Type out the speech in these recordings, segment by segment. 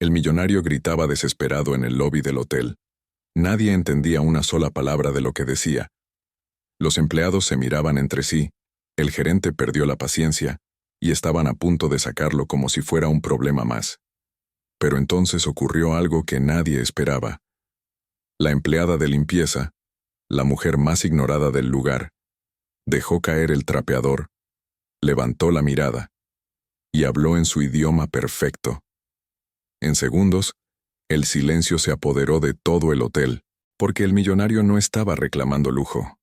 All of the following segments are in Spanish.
El millonario gritaba desesperado en el lobby del hotel. Nadie entendía una sola palabra de lo que decía. Los empleados se miraban entre sí, el gerente perdió la paciencia, y estaban a punto de sacarlo como si fuera un problema más. Pero entonces ocurrió algo que nadie esperaba. La empleada de limpieza, la mujer más ignorada del lugar, dejó caer el trapeador, levantó la mirada, y habló en su idioma perfecto. En segundos, el silencio se apoderó de todo el hotel, porque el millonario no estaba reclamando lujo.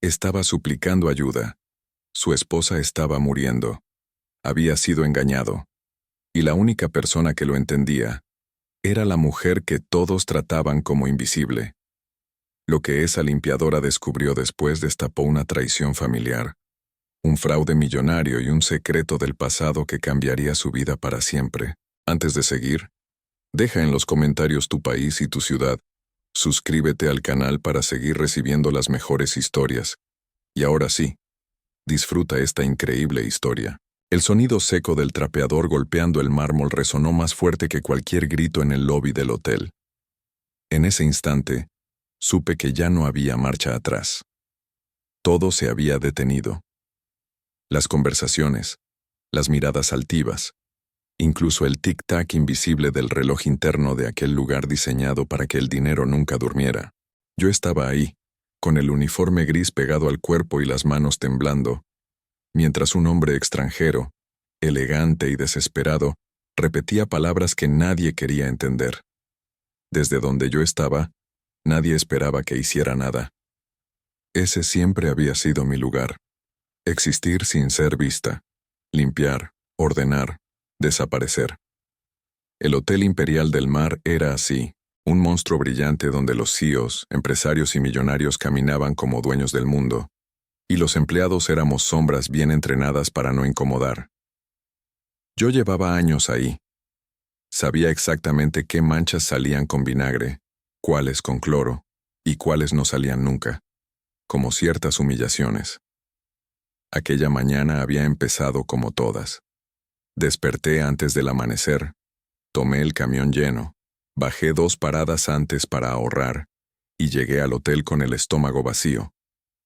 Estaba suplicando ayuda. Su esposa estaba muriendo. Había sido engañado. Y la única persona que lo entendía era la mujer que todos trataban como invisible. Lo que esa limpiadora descubrió después destapó una traición familiar, un fraude millonario y un secreto del pasado que cambiaría su vida para siempre. Antes de seguir, deja en los comentarios tu país y tu ciudad. Suscríbete al canal para seguir recibiendo las mejores historias. Y ahora sí, disfruta esta increíble historia. El sonido seco del trapeador golpeando el mármol resonó más fuerte que cualquier grito en el lobby del hotel. En ese instante, supe que ya no había marcha atrás. Todo se había detenido. Las conversaciones, las miradas altivas, incluso el tic-tac invisible del reloj interno de aquel lugar diseñado para que el dinero nunca durmiera. Yo estaba ahí, con el uniforme gris pegado al cuerpo y las manos temblando, mientras un hombre extranjero, elegante y desesperado, repetía palabras que nadie quería entender. Desde donde yo estaba, nadie esperaba que hiciera nada. Ese siempre había sido mi lugar. Existir sin ser vista, limpiar, ordenar, desaparecer. El Hotel Imperial del Mar era así, un monstruo brillante donde los CEOs, empresarios y millonarios caminaban como dueños del mundo, y los empleados éramos sombras bien entrenadas para no incomodar. Yo llevaba años ahí. Sabía exactamente qué manchas salían con vinagre, cuáles con cloro, y cuáles no salían nunca, como ciertas humillaciones. Aquella mañana había empezado como todas. Desperté antes del amanecer, tomé el camión lleno, bajé 2 paradas antes para ahorrar, y llegué al hotel con el estómago vacío,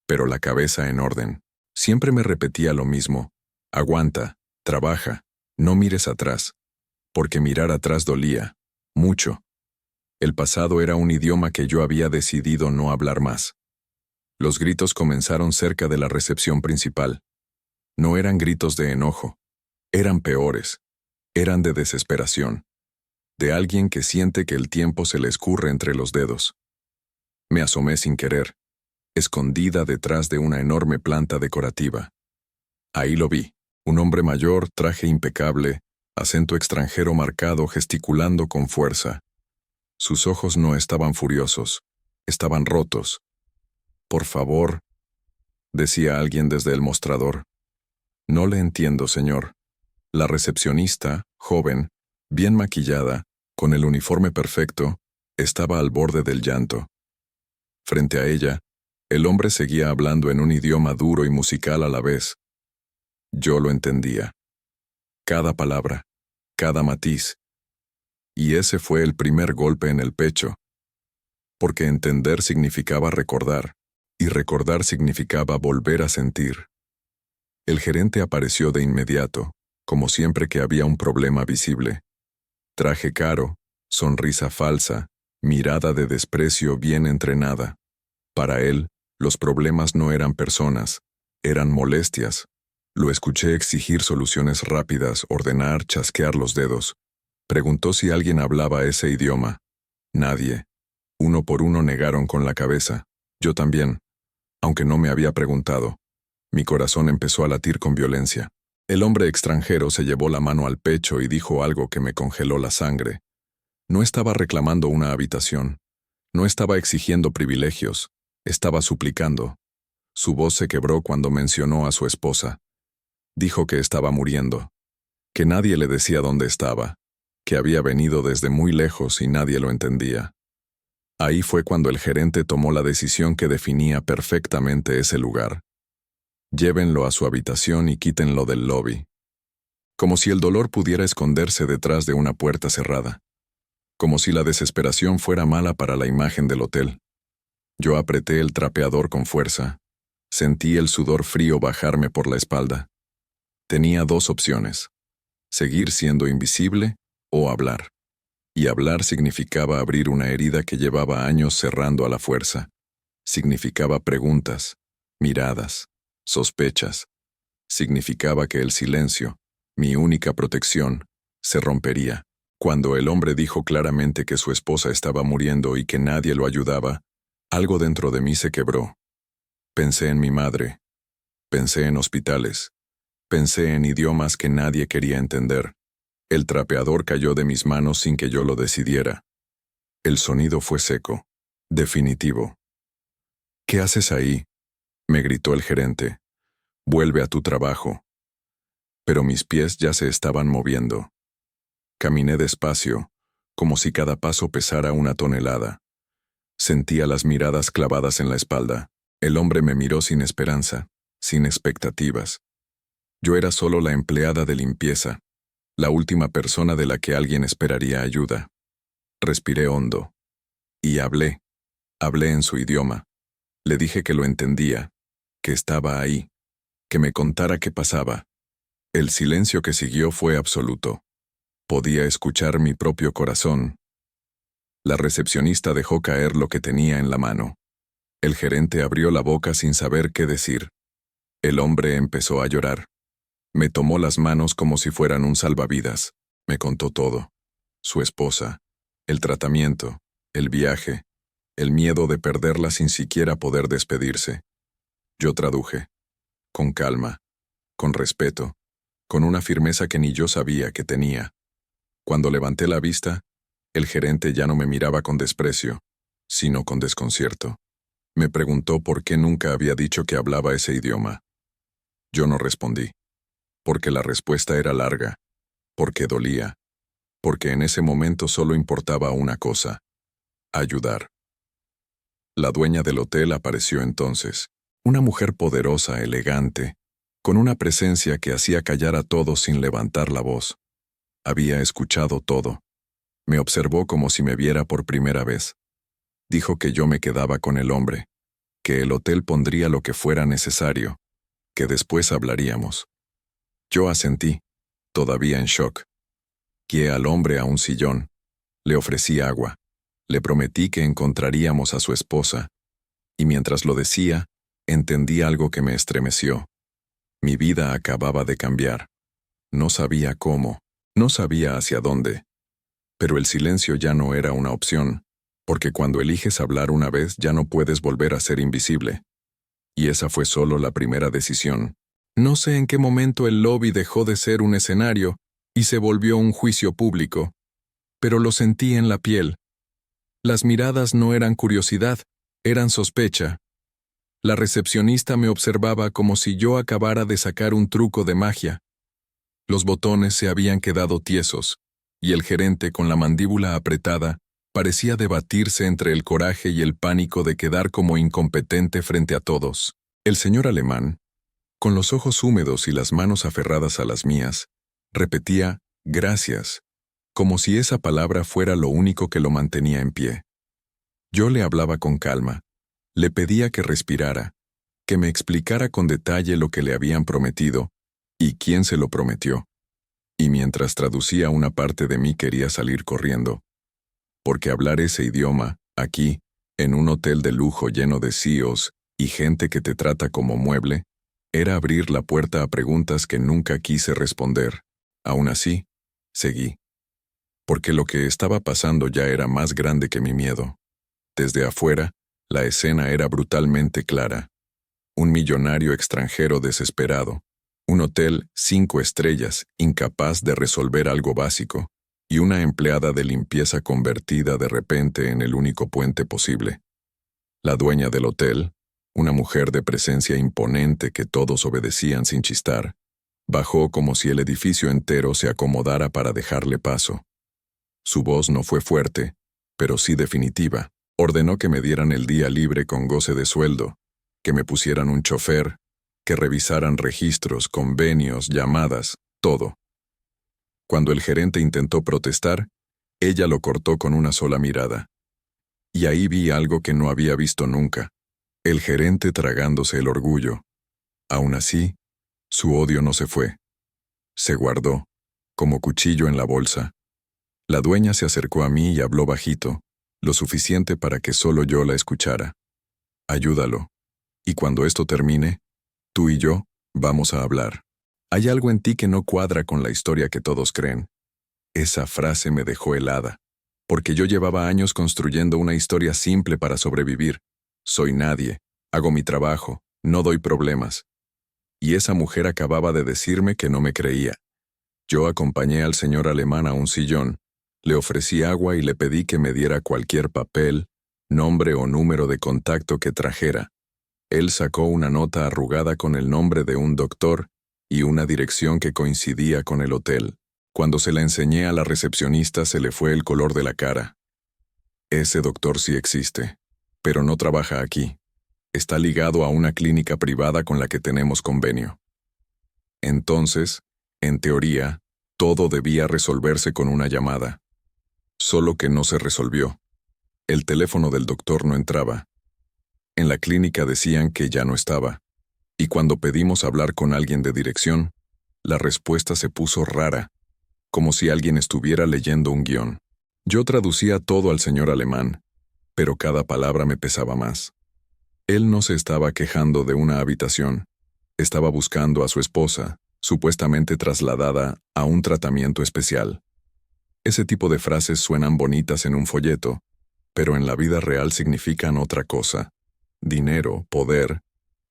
pero la cabeza en orden. Siempre me repetía lo mismo: aguanta, trabaja, no mires atrás, porque mirar atrás dolía, mucho. El pasado era un idioma que yo había decidido no hablar más. Los gritos comenzaron cerca de la recepción principal. No eran gritos de enojo, eran peores, eran de desesperación, de alguien que siente que el tiempo se le escurre entre los dedos. Me asomé sin querer, escondida detrás de una enorme planta decorativa. Ahí lo vi, un hombre mayor, traje impecable, acento extranjero marcado, gesticulando con fuerza. Sus ojos no estaban furiosos, estaban rotos. «Por favor», decía alguien desde el mostrador. «No le entiendo, señor». La recepcionista, joven, bien maquillada, con el uniforme perfecto, estaba al borde del llanto. Frente a ella, el hombre seguía hablando en un idioma duro y musical a la vez. Yo lo entendía. Cada palabra, cada matiz. Y ese fue el primer golpe en el pecho. Porque entender significaba recordar, y recordar significaba volver a sentir. El gerente apareció de inmediato, como siempre que había un problema visible. Traje caro, sonrisa falsa, mirada de desprecio bien entrenada. Para él, los problemas no eran personas, eran molestias. Lo escuché exigir soluciones rápidas, ordenar, chasquear los dedos. Preguntó si alguien hablaba ese idioma. Nadie. Uno por uno negaron con la cabeza. Yo también. Aunque no me había preguntado. Mi corazón empezó a latir con violencia. El hombre extranjero se llevó la mano al pecho y dijo algo que me congeló la sangre. No estaba reclamando una habitación. No estaba exigiendo privilegios. Estaba suplicando. Su voz se quebró cuando mencionó a su esposa. Dijo que estaba muriendo. Que nadie le decía dónde estaba. Que había venido desde muy lejos y nadie lo entendía. Ahí fue cuando el gerente tomó la decisión que definía perfectamente ese lugar. Llévenlo a su habitación y quítenlo del lobby. Como si el dolor pudiera esconderse detrás de una puerta cerrada. como si la desesperación fuera mala para la imagen del hotel. Yo apreté el trapeador con fuerza. Sentí el sudor frío bajarme por la espalda. Tenía dos opciones: seguir siendo invisible o hablar. Y hablar significaba abrir una herida que llevaba años cerrando a la fuerza. Significaba preguntas, miradas, sospechas. Significaba que el silencio, mi única protección, se rompería. Cuando el hombre dijo claramente que su esposa estaba muriendo y que nadie lo ayudaba, algo dentro de mí se quebró. Pensé en mi madre. Pensé en hospitales. Pensé en idiomas que nadie quería entender. El trapeador cayó de mis manos sin que yo lo decidiera. El sonido fue seco, definitivo. «¿Qué haces ahí?», me gritó el gerente. «Vuelve a tu trabajo». Pero mis pies ya se estaban moviendo. Caminé despacio, como si cada paso pesara una tonelada. Sentía las miradas clavadas en la espalda. El hombre me miró sin esperanza, sin expectativas. Yo era solo la empleada de limpieza, la última persona de la que alguien esperaría ayuda. Respiré hondo. Y hablé. Hablé en su idioma. Le dije que lo entendía, que estaba ahí, que me contara qué pasaba. El silencio que siguió fue absoluto. Podía escuchar mi propio corazón. La recepcionista dejó caer lo que tenía en la mano. El gerente abrió la boca sin saber qué decir. El hombre empezó a llorar. Me tomó las manos como si fueran un salvavidas. Me contó todo. Su esposa, el tratamiento, el viaje, el miedo de perderla sin siquiera poder despedirse. Yo traduje. Con calma, con respeto, con una firmeza que ni yo sabía que tenía. Cuando levanté la vista, el gerente ya no me miraba con desprecio, sino con desconcierto. Me preguntó por qué nunca había dicho que hablaba ese idioma. Yo no respondí, porque la respuesta era larga, porque dolía, porque en ese momento solo importaba una cosa: ayudar. La dueña del hotel apareció entonces, una mujer poderosa, elegante, con una presencia que hacía callar a todos sin levantar la voz. Había escuchado todo. Me observó como si me viera por primera vez. Dijo que yo me quedaba con el hombre, que el hotel pondría lo que fuera necesario, que después hablaríamos. Yo asentí, todavía en shock. Guié al hombre a un sillón. Le ofrecí agua. Le prometí que encontraríamos a su esposa. Y mientras lo decía, entendí algo que me estremeció. Mi vida acababa de cambiar. No sabía cómo, no sabía hacia dónde. Pero el silencio ya no era una opción, porque cuando eliges hablar una vez ya no puedes volver a ser invisible. Y esa fue solo la primera decisión. No sé en qué momento el lobby dejó de ser un escenario y se volvió un juicio público, pero lo sentí en la piel. Las miradas no eran curiosidad, eran sospecha. La recepcionista me observaba como si yo acabara de sacar un truco de magia. Los botones se habían quedado tiesos, y el gerente, con la mandíbula apretada, parecía debatirse entre el coraje y el pánico de quedar como incompetente frente a todos. El señor alemán, con los ojos húmedos y las manos aferradas a las mías, repetía «gracias», como si esa palabra fuera lo único que lo mantenía en pie. Yo le hablaba con calma, le pedía que respirara, que me explicara con detalle lo que le habían prometido y quién se lo prometió. Y mientras traducía una parte de mí quería salir corriendo. Porque hablar ese idioma, aquí, en un hotel de lujo lleno de CEOs y gente que te trata como mueble, era abrir la puerta a preguntas que nunca quise responder. Aún así, seguí. Porque lo que estaba pasando ya era más grande que mi miedo. Desde afuera, la escena era brutalmente clara. Un millonario extranjero desesperado, un hotel 5 estrellas incapaz de resolver algo básico, y una empleada de limpieza convertida de repente en el único puente posible. La dueña del hotel, una mujer de presencia imponente que todos obedecían sin chistar, bajó como si el edificio entero se acomodara para dejarle paso. Su voz no fue fuerte, pero sí definitiva. Ordenó que me dieran el día libre con goce de sueldo, que me pusieran un chofer, que revisaran registros, convenios, llamadas, todo. Cuando el gerente intentó protestar, Ella lo cortó con una sola mirada. Y ahí vi algo que no había visto nunca. El gerente tragándose el orgullo. Aún así, su odio no se fue. Se guardó, como cuchillo en la bolsa. La dueña se acercó a mí y habló bajito, lo suficiente para que solo yo la escuchara. Ayúdalo. Y cuando esto termine, tú y yo vamos a hablar. Hay algo en ti que no cuadra con la historia que todos creen. Esa frase me dejó helada, porque yo llevaba años construyendo una historia simple para sobrevivir. Soy nadie, hago mi trabajo, no doy problemas. Y esa mujer acababa de decirme que no me creía. Yo acompañé al señor alemán a un sillón, le ofrecí agua y le pedí que me diera cualquier papel, nombre o número de contacto que trajera. Él sacó una nota arrugada con el nombre de un doctor y una dirección que coincidía con el hotel. Cuando se la enseñé a la recepcionista se le fue el color de la cara. Ese doctor sí existe, pero no trabaja aquí. Está ligado a una clínica privada con la que tenemos convenio. Entonces, en teoría, todo debía resolverse con una llamada. Solo que no se resolvió. El teléfono del doctor no entraba. En la clínica decían que ya no estaba. Y cuando pedimos hablar con alguien de dirección, la respuesta se puso rara, como si alguien estuviera leyendo un guión. Yo traducía todo al señor alemán, pero cada palabra me pesaba más. Él no se estaba quejando de una habitación. Estaba buscando a su esposa, supuestamente trasladada a un tratamiento especial. Ese tipo de frases suenan bonitas en un folleto, pero en la vida real significan otra cosa. Dinero, poder,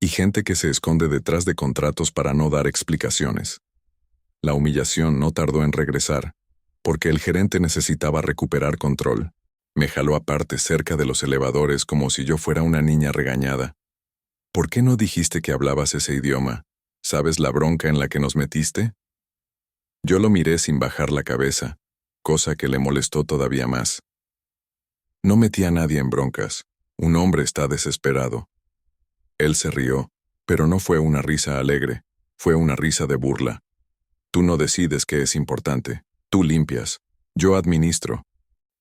y gente que se esconde detrás de contratos para no dar explicaciones. La humillación no tardó en regresar, porque el gerente necesitaba recuperar control. Me jaló aparte cerca de los elevadores como si yo fuera una niña regañada. ¿Por qué no dijiste que hablabas ese idioma? ¿Sabes la bronca en la que nos metiste? Yo lo miré sin bajar la cabeza, cosa que le molestó todavía más. No metí a nadie en broncas. Un hombre está desesperado. Él se rió, pero no fue una risa alegre, fue una risa de burla. Tú no decides qué es importante, tú limpias, yo administro.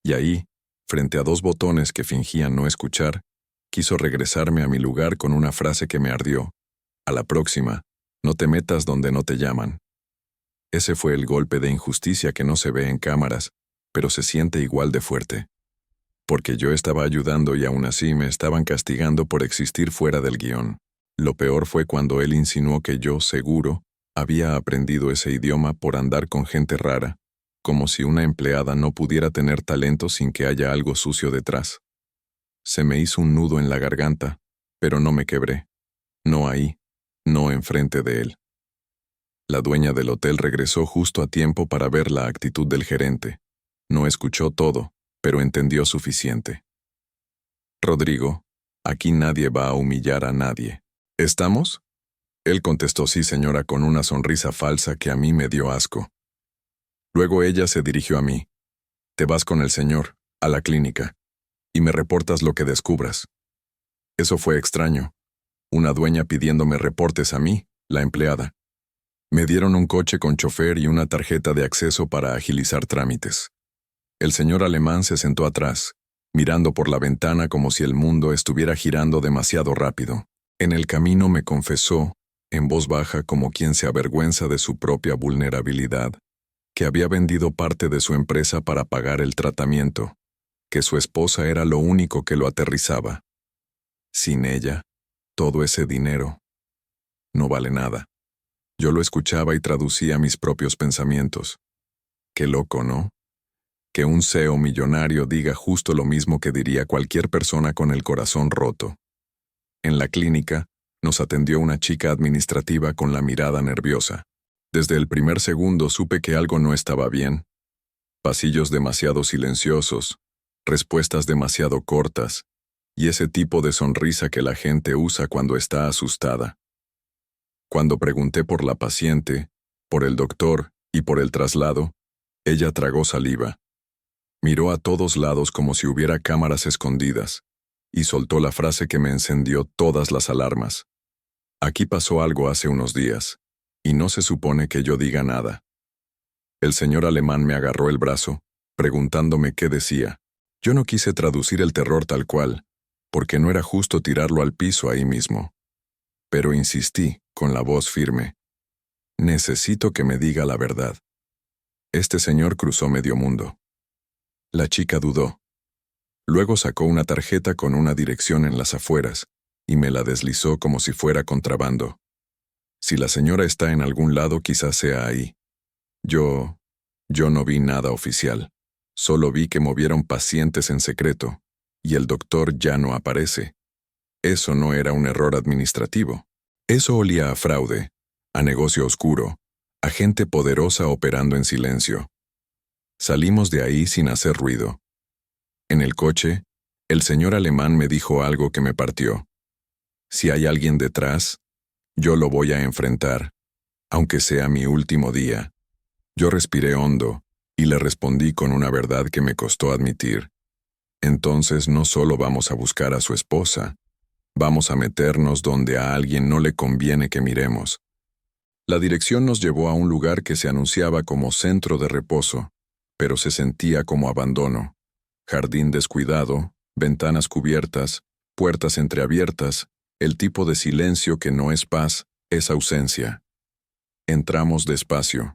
Y ahí, frente a dos botones que fingían no escuchar, quiso regresarme a mi lugar con una frase que me ardió. A la próxima, no te metas donde no te llaman. Ese fue el golpe de injusticia que no se ve en cámaras, pero se siente igual de fuerte. Porque yo estaba ayudando y aún así me estaban castigando por existir fuera del guión. Lo peor fue cuando él insinuó que yo, seguro, había aprendido ese idioma por andar con gente rara, como si una empleada no pudiera tener talento sin que haya algo sucio detrás. Se me hizo un nudo en la garganta, pero no me quebré. No ahí, no enfrente de él. La dueña del hotel regresó justo a tiempo para ver la actitud del gerente. No escuchó todo, pero entendió suficiente. Rodrigo, aquí nadie va a humillar a nadie. ¿Estamos? Él contestó sí, señora, con una sonrisa falsa que a mí me dio asco. Luego ella se dirigió a mí. Te vas con el señor, a la clínica, y me reportas lo que descubras. Eso fue extraño. Una dueña pidiéndome reportes a mí, la empleada. Me dieron un coche con chofer y una tarjeta de acceso para agilizar trámites. El señor alemán se sentó atrás, mirando por la ventana como si el mundo estuviera girando demasiado rápido. En el camino me confesó, en voz baja como quien se avergüenza de su propia vulnerabilidad, que había vendido parte de su empresa para pagar el tratamiento, que su esposa era lo único que lo aterrizaba. Sin ella, todo ese dinero no vale nada. Yo lo escuchaba y traducía mis propios pensamientos. Qué loco, ¿no? Que un CEO millonario diga justo lo mismo que diría cualquier persona con el corazón roto. En la clínica, nos atendió una chica administrativa con la mirada nerviosa. Desde el primer segundo supe que algo no estaba bien. Pasillos demasiado silenciosos, respuestas demasiado cortas, y ese tipo de sonrisa que la gente usa cuando está asustada. Cuando pregunté por la paciente, por el doctor y por el traslado, ella tragó saliva. Miró a todos lados como si hubiera cámaras escondidas, y soltó la frase que me encendió todas las alarmas. Aquí pasó algo hace unos días, y no se supone que yo diga nada. El señor alemán me agarró el brazo, preguntándome qué decía. Yo no quise traducir el terror tal cual, porque no era justo tirarlo al piso ahí mismo. Pero insistí, con la voz firme. Necesito que me diga la verdad. Este señor cruzó medio mundo. La chica dudó. Luego sacó una tarjeta con una dirección en las afueras, y me la deslizó como si fuera contrabando. Si la señora está en algún lado, quizás sea ahí. Yo no vi nada oficial. Solo vi que movieron pacientes en secreto, y el doctor ya no aparece. Eso no era un error administrativo. Eso olía a fraude, a negocio oscuro, a gente poderosa operando en silencio. Salimos de ahí sin hacer ruido. En el coche, el señor alemán me dijo algo que me partió. Si hay alguien detrás, yo lo voy a enfrentar, aunque sea mi último día. Yo respiré hondo y le respondí con una verdad que me costó admitir. Entonces no solo vamos a buscar a su esposa, vamos a meternos donde a alguien no le conviene que miremos. La dirección nos llevó a un lugar que se anunciaba como centro de reposo, pero se sentía como abandono. Jardín descuidado, ventanas cubiertas, puertas entreabiertas, el tipo de silencio que no es paz, es ausencia. Entramos despacio.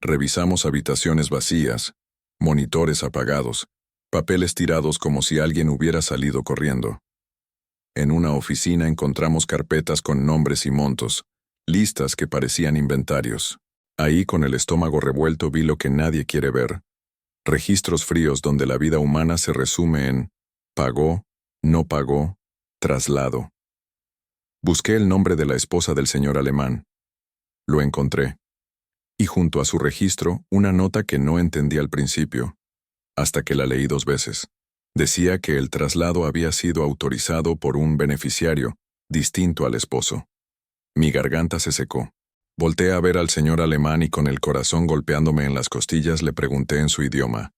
Revisamos habitaciones vacías, monitores apagados, papeles tirados como si alguien hubiera salido corriendo. En una oficina encontramos carpetas con nombres y montos, listas que parecían inventarios. Ahí, con el estómago revuelto, vi lo que nadie quiere ver. Registros fríos donde la vida humana se resume en pagó, no pagó, traslado. Busqué el nombre de la esposa del señor alemán. Lo encontré. Y junto a su registro, una nota que no entendí al principio, hasta que la leí 2 veces. Decía que el traslado había sido autorizado por un beneficiario, distinto al esposo. Mi garganta se secó. Volteé a ver al señor alemán y con el corazón golpeándome en las costillas le pregunté en su idioma.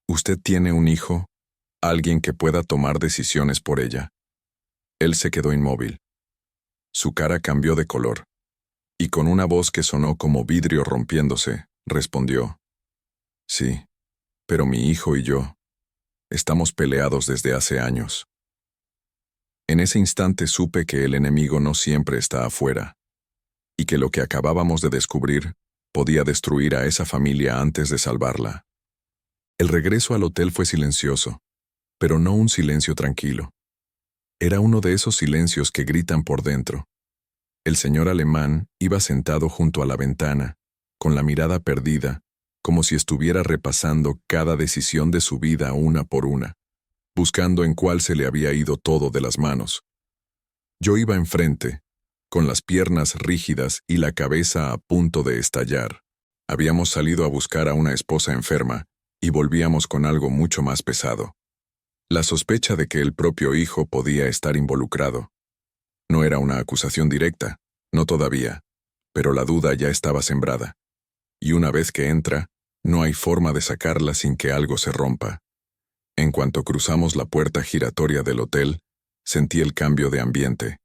¿Usted tiene un hijo? ¿Alguien que pueda tomar decisiones por ella? Él se quedó inmóvil. Su cara cambió de color. Y con una voz que sonó como vidrio rompiéndose, respondió. Sí, pero mi hijo y yo estamos peleados desde hace años. En ese instante supe que el enemigo no siempre está afuera, y que lo que acabábamos de descubrir podía destruir a esa familia antes de salvarla. El regreso al hotel fue silencioso, pero no un silencio tranquilo. Era uno de esos silencios que gritan por dentro. El señor alemán iba sentado junto a la ventana, con la mirada perdida, como si estuviera repasando cada decisión de su vida una por una, buscando en cuál se le había ido todo de las manos. Yo iba enfrente, con las piernas rígidas y la cabeza a punto de estallar. Habíamos salido a buscar a una esposa enferma, y volvíamos con algo mucho más pesado. La sospecha de que el propio hijo podía estar involucrado. No era una acusación directa, no todavía, pero la duda ya estaba sembrada. Y una vez que entra, no hay forma de sacarla sin que algo se rompa. En cuanto cruzamos la puerta giratoria del hotel, sentí el cambio de ambiente.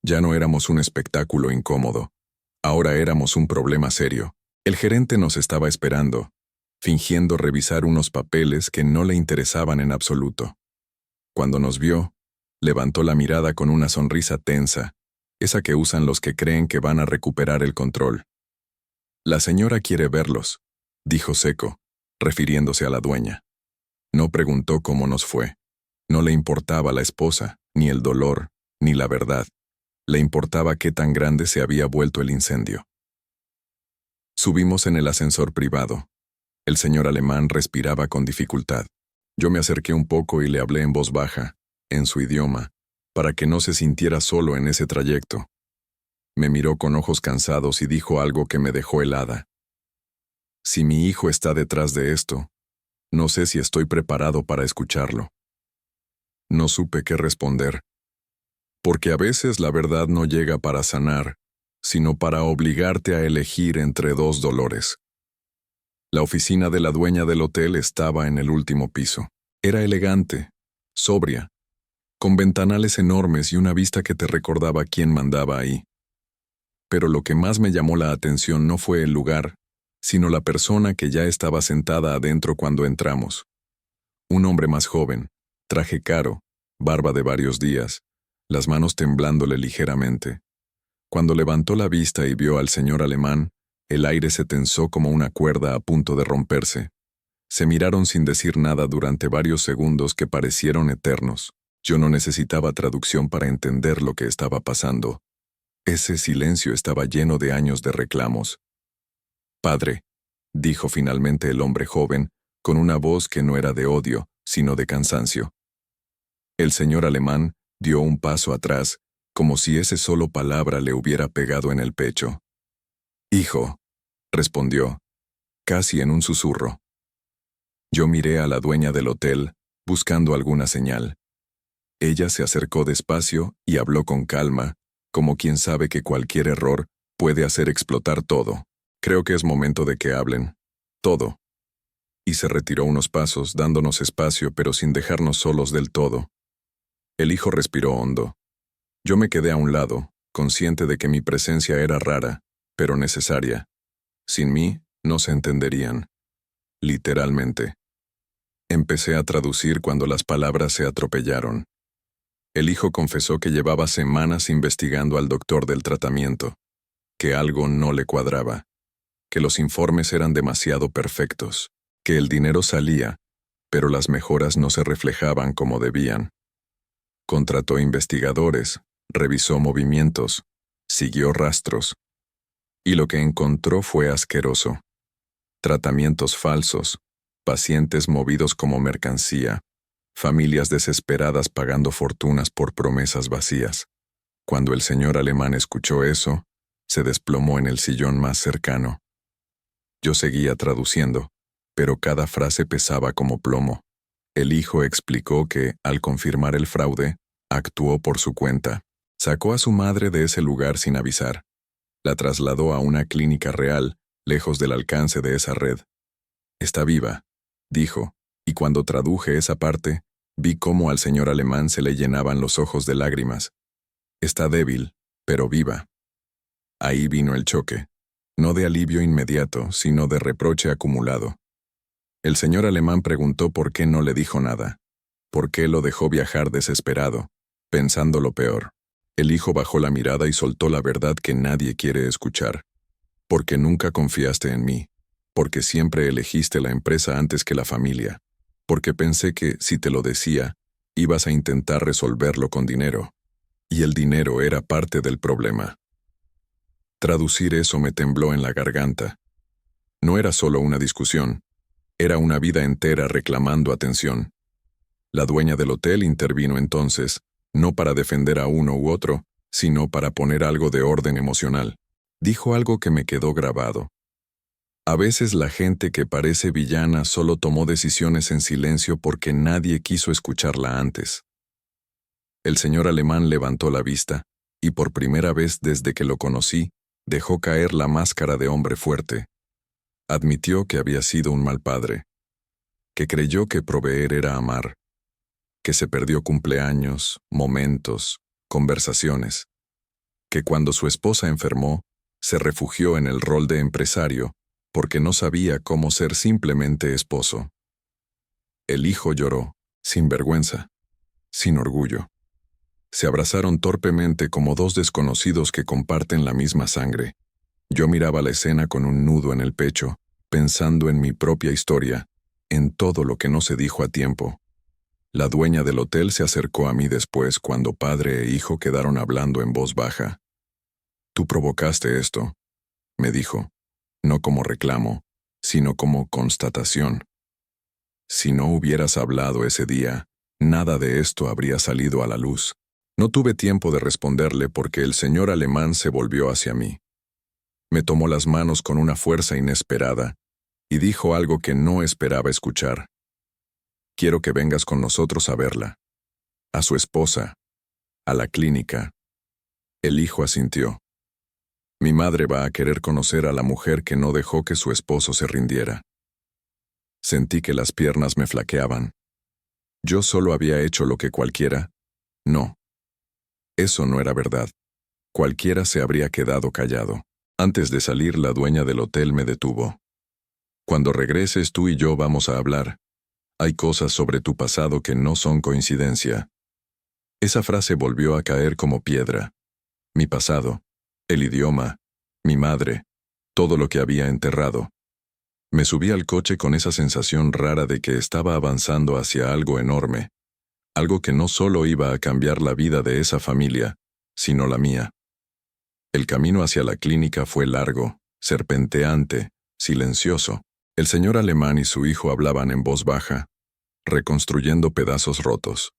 Ya no éramos un espectáculo incómodo, ahora éramos un problema serio. El gerente nos estaba esperando, fingiendo revisar unos papeles que no le interesaban en absoluto. Cuando nos vio, levantó la mirada con una sonrisa tensa, esa que usan los que creen que van a recuperar el control. La señora quiere verlos, dijo seco, refiriéndose a la dueña. No preguntó cómo nos fue. No le importaba la esposa, ni el dolor, ni la verdad. Le importaba qué tan grande se había vuelto el incendio. Subimos en el ascensor privado. El señor alemán respiraba con dificultad. Yo me acerqué un poco y le hablé en voz baja, en su idioma, para que no se sintiera solo en ese trayecto. Me miró con ojos cansados y dijo algo que me dejó helada. Si mi hijo está detrás de esto, no sé si estoy preparado para escucharlo. No supe qué responder. Porque a veces la verdad no llega para sanar, sino para obligarte a elegir entre 2 dolores. La oficina de la dueña del hotel estaba en el último piso. Era elegante, sobria, con ventanales enormes y una vista que te recordaba quién mandaba ahí. Pero lo que más me llamó la atención no fue el lugar, sino la persona que ya estaba sentada adentro cuando entramos. Un hombre más joven, traje caro, barba de varios días, las manos temblándole ligeramente. Cuando levantó la vista y vio al señor alemán, el aire se tensó como una cuerda a punto de romperse. Se miraron sin decir nada durante varios segundos que parecieron eternos. Yo no necesitaba traducción para entender lo que estaba pasando. Ese silencio estaba lleno de años de reclamos. «Padre», dijo finalmente el hombre joven, con una voz que no era de odio, sino de cansancio. El señor alemán dio un paso atrás, como si esa sola palabra le hubiera pegado en el pecho. «Hijo», respondió, casi en un susurro. Yo miré a la dueña del hotel, buscando alguna señal. Ella se acercó despacio y habló con calma, como quien sabe que cualquier error puede hacer explotar todo. «Creo que es momento de que hablen. Todo». Y se retiró unos pasos, dándonos espacio pero sin dejarnos solos del todo. El hijo respiró hondo. Yo me quedé a un lado, consciente de que mi presencia era rara, pero necesaria. Sin mí, no se entenderían. Literalmente. Empecé a traducir cuando las palabras se atropellaron. El hijo confesó que llevaba semanas investigando al doctor del tratamiento, que algo no le cuadraba, que los informes eran demasiado perfectos, que el dinero salía, pero las mejoras no se reflejaban como debían. Contrató investigadores, revisó movimientos, siguió rastros, y lo que encontró fue asqueroso. Tratamientos falsos, pacientes movidos como mercancía, familias desesperadas pagando fortunas por promesas vacías. Cuando el señor alemán escuchó eso, se desplomó en el sillón más cercano. Yo seguía traduciendo, pero cada frase pesaba como plomo. El hijo explicó que, al confirmar el fraude, actuó por su cuenta. Sacó a su madre de ese lugar sin avisar. La trasladó a una clínica real, lejos del alcance de esa red. «Está viva», dijo, y cuando traduje esa parte, vi cómo al señor alemán se le llenaban los ojos de lágrimas. «Está débil, pero viva». Ahí vino el choque, no de alivio inmediato, sino de reproche acumulado. El señor alemán preguntó por qué no le dijo nada, por qué lo dejó viajar desesperado, pensando lo peor. El hijo bajó la mirada y soltó la verdad que nadie quiere escuchar. «Porque nunca confiaste en mí, porque siempre elegiste la empresa antes que la familia, porque pensé que, si te lo decía, ibas a intentar resolverlo con dinero. Y el dinero era parte del problema». Traducir eso me tembló en la garganta. No era solo una discusión, era una vida entera reclamando atención. La dueña del hotel intervino entonces, no para defender a uno u otro, sino para poner algo de orden emocional. Dijo algo que me quedó grabado. «A veces la gente que parece villana solo tomó decisiones en silencio porque nadie quiso escucharla antes». El señor alemán levantó la vista, y por primera vez desde que lo conocí, dejó caer la máscara de hombre fuerte. Admitió que había sido un mal padre, que creyó que proveer era amar, que se perdió cumpleaños, momentos, conversaciones, que cuando su esposa enfermó, se refugió en el rol de empresario porque no sabía cómo ser simplemente esposo. El hijo lloró, sin vergüenza, sin orgullo. Se abrazaron torpemente como dos desconocidos que comparten la misma sangre. Yo miraba la escena con un nudo en el pecho, pensando en mi propia historia, en todo lo que no se dijo a tiempo. La dueña del hotel se acercó a mí después cuando padre e hijo quedaron hablando en voz baja. «Tú provocaste esto», me dijo, no como reclamo, sino como constatación. «Si no hubieras hablado ese día, nada de esto habría salido a la luz». No tuve tiempo de responderle porque el señor alemán se volvió hacia mí. Me tomó las manos con una fuerza inesperada y dijo algo que no esperaba escuchar. «Quiero que vengas con nosotros a verla. A su esposa. A la clínica». El hijo asintió. «Mi madre va a querer conocer a la mujer que no dejó que su esposo se rindiera». Sentí que las piernas me flaqueaban. Yo solo había hecho lo que cualquiera. No. Eso no era verdad. Cualquiera se habría quedado callado. Antes de salir, la dueña del hotel me detuvo. Cuando regreses tú y yo vamos a hablar. Hay cosas sobre tu pasado que no son coincidencia. Esa frase volvió a caer como piedra. Mi pasado, el idioma, mi madre, todo lo que había enterrado. Me subí al coche con esa sensación rara de que estaba avanzando hacia algo enorme, algo que no solo iba a cambiar la vida de esa familia, sino la mía. El camino hacia la clínica fue largo, serpenteante, silencioso. El señor alemán y su hijo hablaban en voz baja, reconstruyendo pedazos rotos.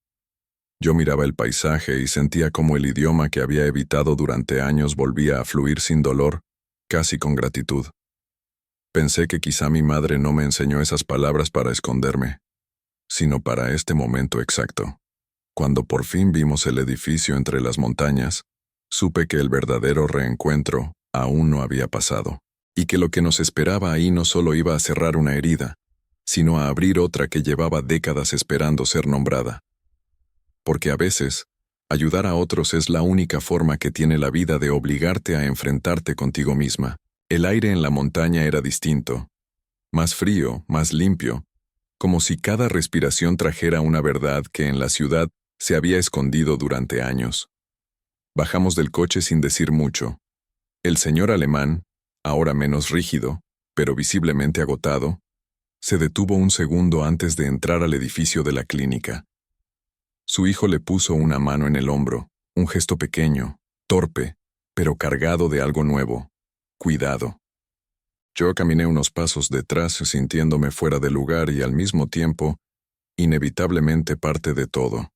Yo miraba el paisaje y sentía como el idioma que había evitado durante años volvía a fluir sin dolor, casi con gratitud. Pensé que quizá mi madre no me enseñó esas palabras para esconderme, sino para este momento exacto. Cuando por fin vimos el edificio entre las montañas, supe que el verdadero reencuentro aún no había pasado, y que lo que nos esperaba ahí no solo iba a cerrar una herida, sino a abrir otra que llevaba décadas esperando ser nombrada. Porque a veces, ayudar a otros es la única forma que tiene la vida de obligarte a enfrentarte contigo misma. El aire en la montaña era distinto, más frío, más limpio, como si cada respiración trajera una verdad que en la ciudad se había escondido durante años. Bajamos del coche sin decir mucho. El señor alemán, ahora menos rígido, pero visiblemente agotado, se detuvo un segundo antes de entrar al edificio de la clínica. Su hijo le puso una mano en el hombro, un gesto pequeño, torpe, pero cargado de algo nuevo. Cuidado. Yo caminé unos pasos detrás sintiéndome fuera de lugar y al mismo tiempo, inevitablemente parte de todo.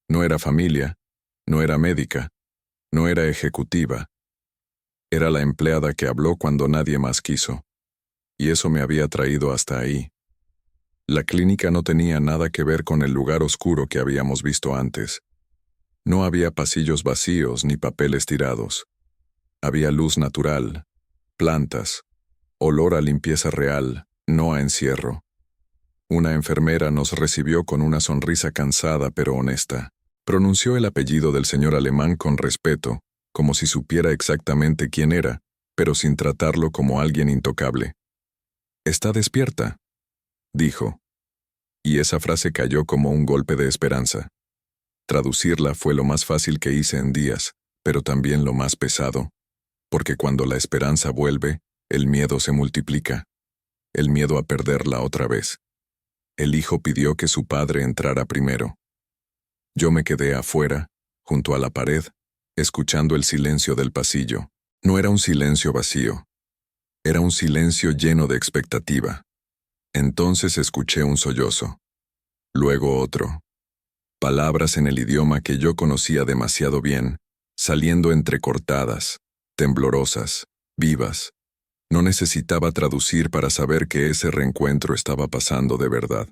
No era familia, no era médica, no era ejecutiva. Era la empleada que habló cuando nadie más quiso. Y eso me había traído hasta ahí. La clínica no tenía nada que ver con el lugar oscuro que habíamos visto antes. No había pasillos vacíos ni papeles tirados. Había luz natural, plantas, olor a limpieza real, no a encierro. Una enfermera nos recibió con una sonrisa cansada pero honesta. Pronunció el apellido del señor alemán con respeto, como si supiera exactamente quién era, pero sin tratarlo como alguien intocable. «Está despierta», dijo. Y esa frase cayó como un golpe de esperanza. Traducirla fue lo más fácil que hice en días, pero también lo más pesado. Porque cuando la esperanza vuelve, el miedo se multiplica. El miedo a perderla otra vez. El hijo pidió que su padre entrara primero. Yo me quedé afuera, junto a la pared, escuchando el silencio del pasillo. No era un silencio vacío. Era un silencio lleno de expectativa. Entonces escuché un sollozo. Luego otro. Palabras en el idioma que yo conocía demasiado bien, saliendo entrecortadas, temblorosas, vivas. No necesitaba traducir para saber que ese reencuentro estaba pasando de verdad.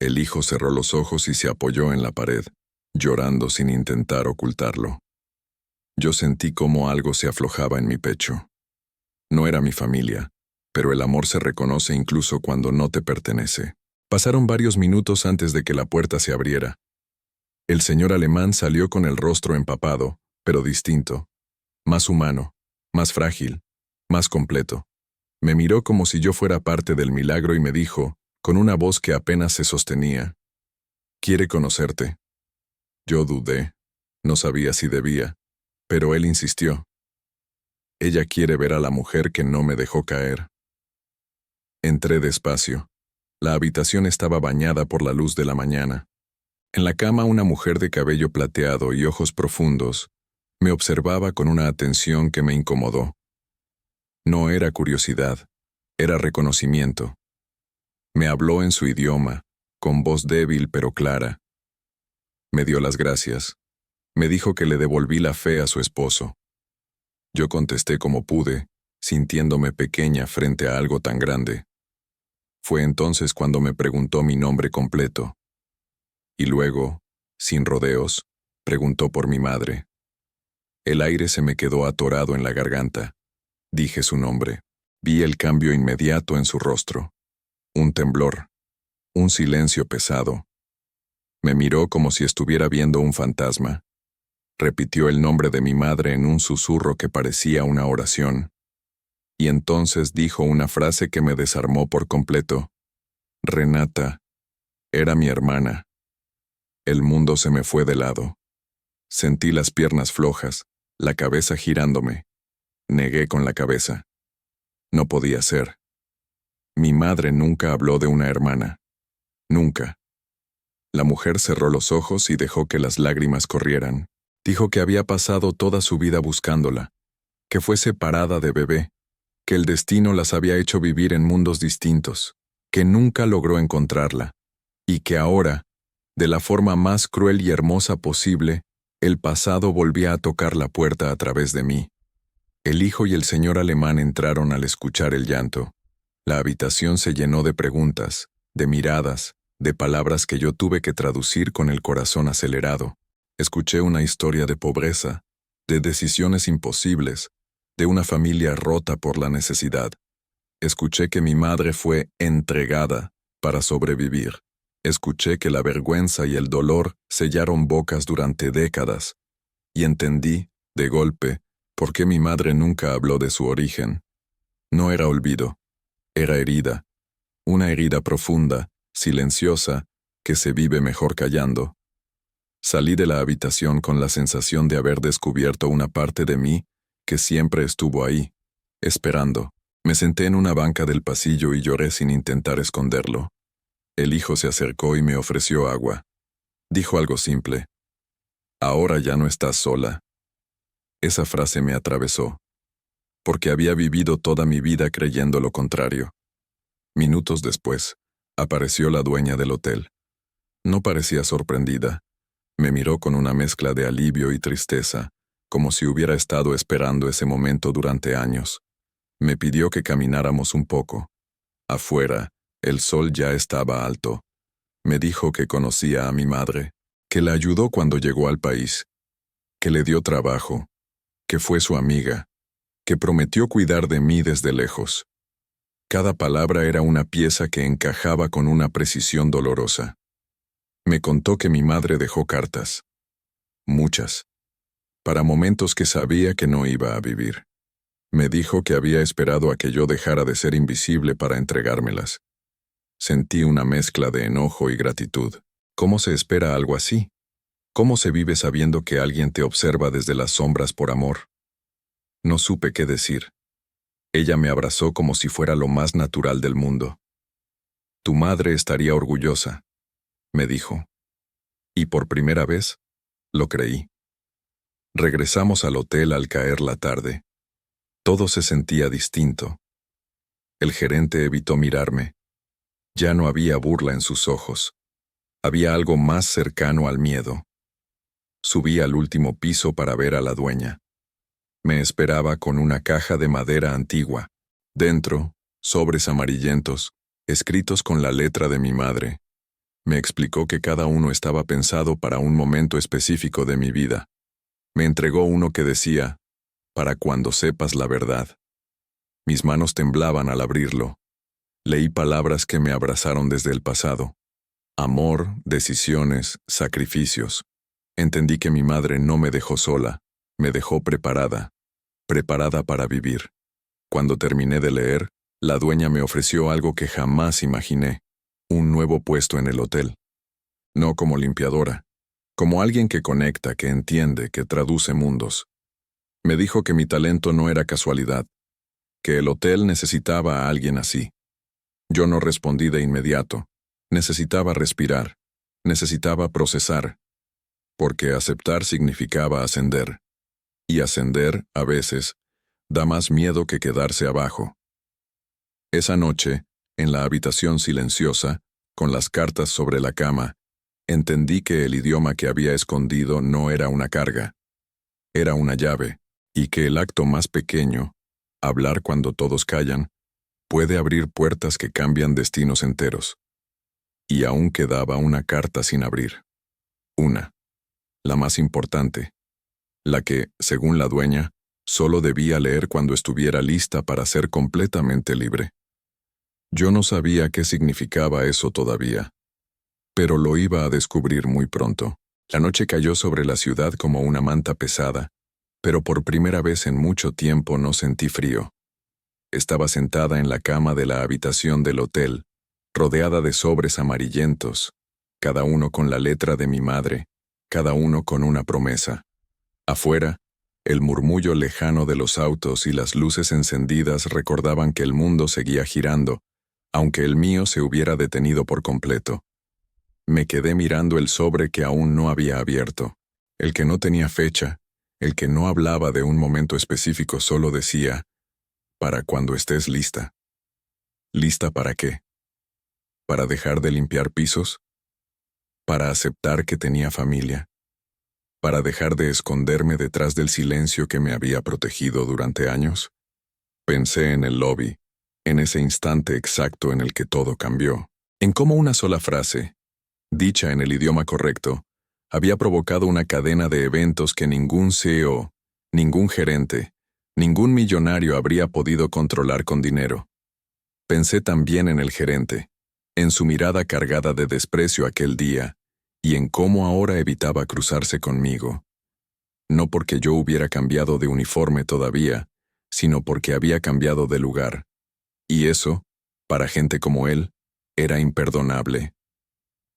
El hijo cerró los ojos y se apoyó en la pared, llorando sin intentar ocultarlo. Yo sentí como algo se aflojaba en mi pecho. No era mi familia, pero el amor se reconoce incluso cuando no te pertenece. Pasaron varios minutos antes de que la puerta se abriera. El señor alemán salió con el rostro empapado, pero distinto. Más humano, más frágil, más completo. Me miró como si yo fuera parte del milagro y me dijo, con una voz que apenas se sostenía, «Quiere conocerte». Yo dudé, no sabía si debía, pero él insistió. «Ella quiere ver a la mujer que no me dejó caer». Entré despacio. La habitación estaba bañada por la luz de la mañana. En la cama una mujer de cabello plateado y ojos profundos me observaba con una atención que me incomodó. No era curiosidad, era reconocimiento. Me habló en su idioma, con voz débil pero clara. Me dio las gracias. Me dijo que le devolví la fe a su esposo. Yo contesté como pude, sintiéndome pequeña frente a algo tan grande. Fue entonces cuando me preguntó mi nombre completo. Y luego, sin rodeos, preguntó por mi madre. El aire se me quedó atorado en la garganta. Dije su nombre. Vi el cambio inmediato en su rostro. Un temblor. Un silencio pesado. Me miró como si estuviera viendo un fantasma. Repitió el nombre de mi madre en un susurro que parecía una oración. Y entonces dijo una frase que me desarmó por completo. Renata, era mi hermana. El mundo se me fue de lado. Sentí las piernas flojas, la cabeza girándome. Negué con la cabeza. No podía ser. Mi madre nunca habló de una hermana. Nunca. La mujer cerró los ojos y dejó que las lágrimas corrieran. Dijo que había pasado toda su vida buscándola, que fue separada de bebé, que el destino las había hecho vivir en mundos distintos, que nunca logró encontrarla, y que ahora, de la forma más cruel y hermosa posible, el pasado volvía a tocar la puerta a través de mí. El hijo y el señor alemán entraron al escuchar el llanto. La habitación se llenó de preguntas, de miradas, de palabras que yo tuve que traducir con el corazón acelerado. Escuché una historia de pobreza, de decisiones imposibles, de una familia rota por la necesidad. Escuché que mi madre fue entregada para sobrevivir. Escuché que la vergüenza y el dolor sellaron bocas durante décadas. Y entendí, de golpe, por qué mi madre nunca habló de su origen. No era olvido, era herida. Una herida profunda, silenciosa, que se vive mejor callando. Salí de la habitación con la sensación de haber descubierto una parte de mí que siempre estuvo ahí, esperando. Me senté en una banca del pasillo y lloré sin intentar esconderlo. El hijo se acercó y me ofreció agua. Dijo algo simple. Ahora ya no estás sola. Esa frase me atravesó, porque había vivido toda mi vida creyendo lo contrario. Minutos después, apareció la dueña del hotel. No parecía sorprendida. Me miró con una mezcla de alivio y tristeza, como si hubiera estado esperando ese momento durante años. Me pidió que camináramos un poco. Afuera, el sol ya estaba alto. Me dijo que conocía a mi madre, que la ayudó cuando llegó al país, que le dio trabajo, que fue su amiga, que prometió cuidar de mí desde lejos. Cada palabra era una pieza que encajaba con una precisión dolorosa. Me contó que mi madre dejó cartas. Muchas. Para momentos que sabía que no iba a vivir. Me dijo que había esperado a que yo dejara de ser invisible para entregármelas. Sentí una mezcla de enojo y gratitud. ¿Cómo se espera algo así? ¿Cómo se vive sabiendo que alguien te observa desde las sombras por amor? No supe qué decir. Ella me abrazó como si fuera lo más natural del mundo. Tu madre estaría orgullosa, me dijo. Y por primera vez, lo creí. Regresamos al hotel al caer la tarde. Todo se sentía distinto. El gerente evitó mirarme. Ya no había burla en sus ojos. Había algo más cercano al miedo. Subí al último piso para ver a la dueña. Me esperaba con una caja de madera antigua. Dentro, sobres amarillentos, escritos con la letra de mi madre. Me explicó que cada uno estaba pensado para un momento específico de mi vida. Me entregó uno que decía, para cuando sepas la verdad. Mis manos temblaban al abrirlo. Leí palabras que me abrazaron desde el pasado. Amor, decisiones, sacrificios. Entendí que mi madre no me dejó sola, me dejó preparada para vivir. Cuando terminé de leer, la dueña me ofreció algo que jamás imaginé, un nuevo puesto en el hotel. No como limpiadora, como alguien que conecta, que entiende, que traduce mundos. Me dijo que mi talento no era casualidad, que el hotel necesitaba a alguien así. Yo no respondí de inmediato. Necesitaba respirar, necesitaba procesar, porque aceptar significaba ascender. Y ascender, a veces, da más miedo que quedarse abajo. Esa noche, en la habitación silenciosa, con las cartas sobre la cama, entendí que el idioma que había escondido no era una carga, era una llave, y que el acto más pequeño, hablar cuando todos callan, puede abrir puertas que cambian destinos enteros. Y aún quedaba una carta sin abrir. Una, la más importante, la que, según la dueña, solo debía leer cuando estuviera lista para ser completamente libre. Yo no sabía qué significaba eso todavía, pero lo iba a descubrir muy pronto. La noche cayó sobre la ciudad como una manta pesada, pero por primera vez en mucho tiempo no sentí frío. Estaba sentada en la cama de la habitación del hotel, rodeada de sobres amarillentos, cada uno con la letra de mi madre, cada uno con una promesa. Afuera, el murmullo lejano de los autos y las luces encendidas recordaban que el mundo seguía girando, aunque el mío se hubiera detenido por completo. Me quedé mirando el sobre que aún no había abierto, el que no tenía fecha, el que no hablaba de un momento específico, solo decía, para cuando estés lista. ¿Lista para qué? ¿Para dejar de limpiar pisos? ¿Para aceptar que tenía familia? ¿Para dejar de esconderme detrás del silencio que me había protegido durante años? Pensé en el lobby, en ese instante exacto en el que todo cambió, en cómo una sola frase, dicha en el idioma correcto, había provocado una cadena de eventos que ningún CEO, ningún gerente, ningún millonario habría podido controlar con dinero. Pensé también en el gerente, en su mirada cargada de desprecio aquel día, y en cómo ahora evitaba cruzarse conmigo. No porque yo hubiera cambiado de uniforme todavía, sino porque había cambiado de lugar. Y eso, para gente como él, era imperdonable.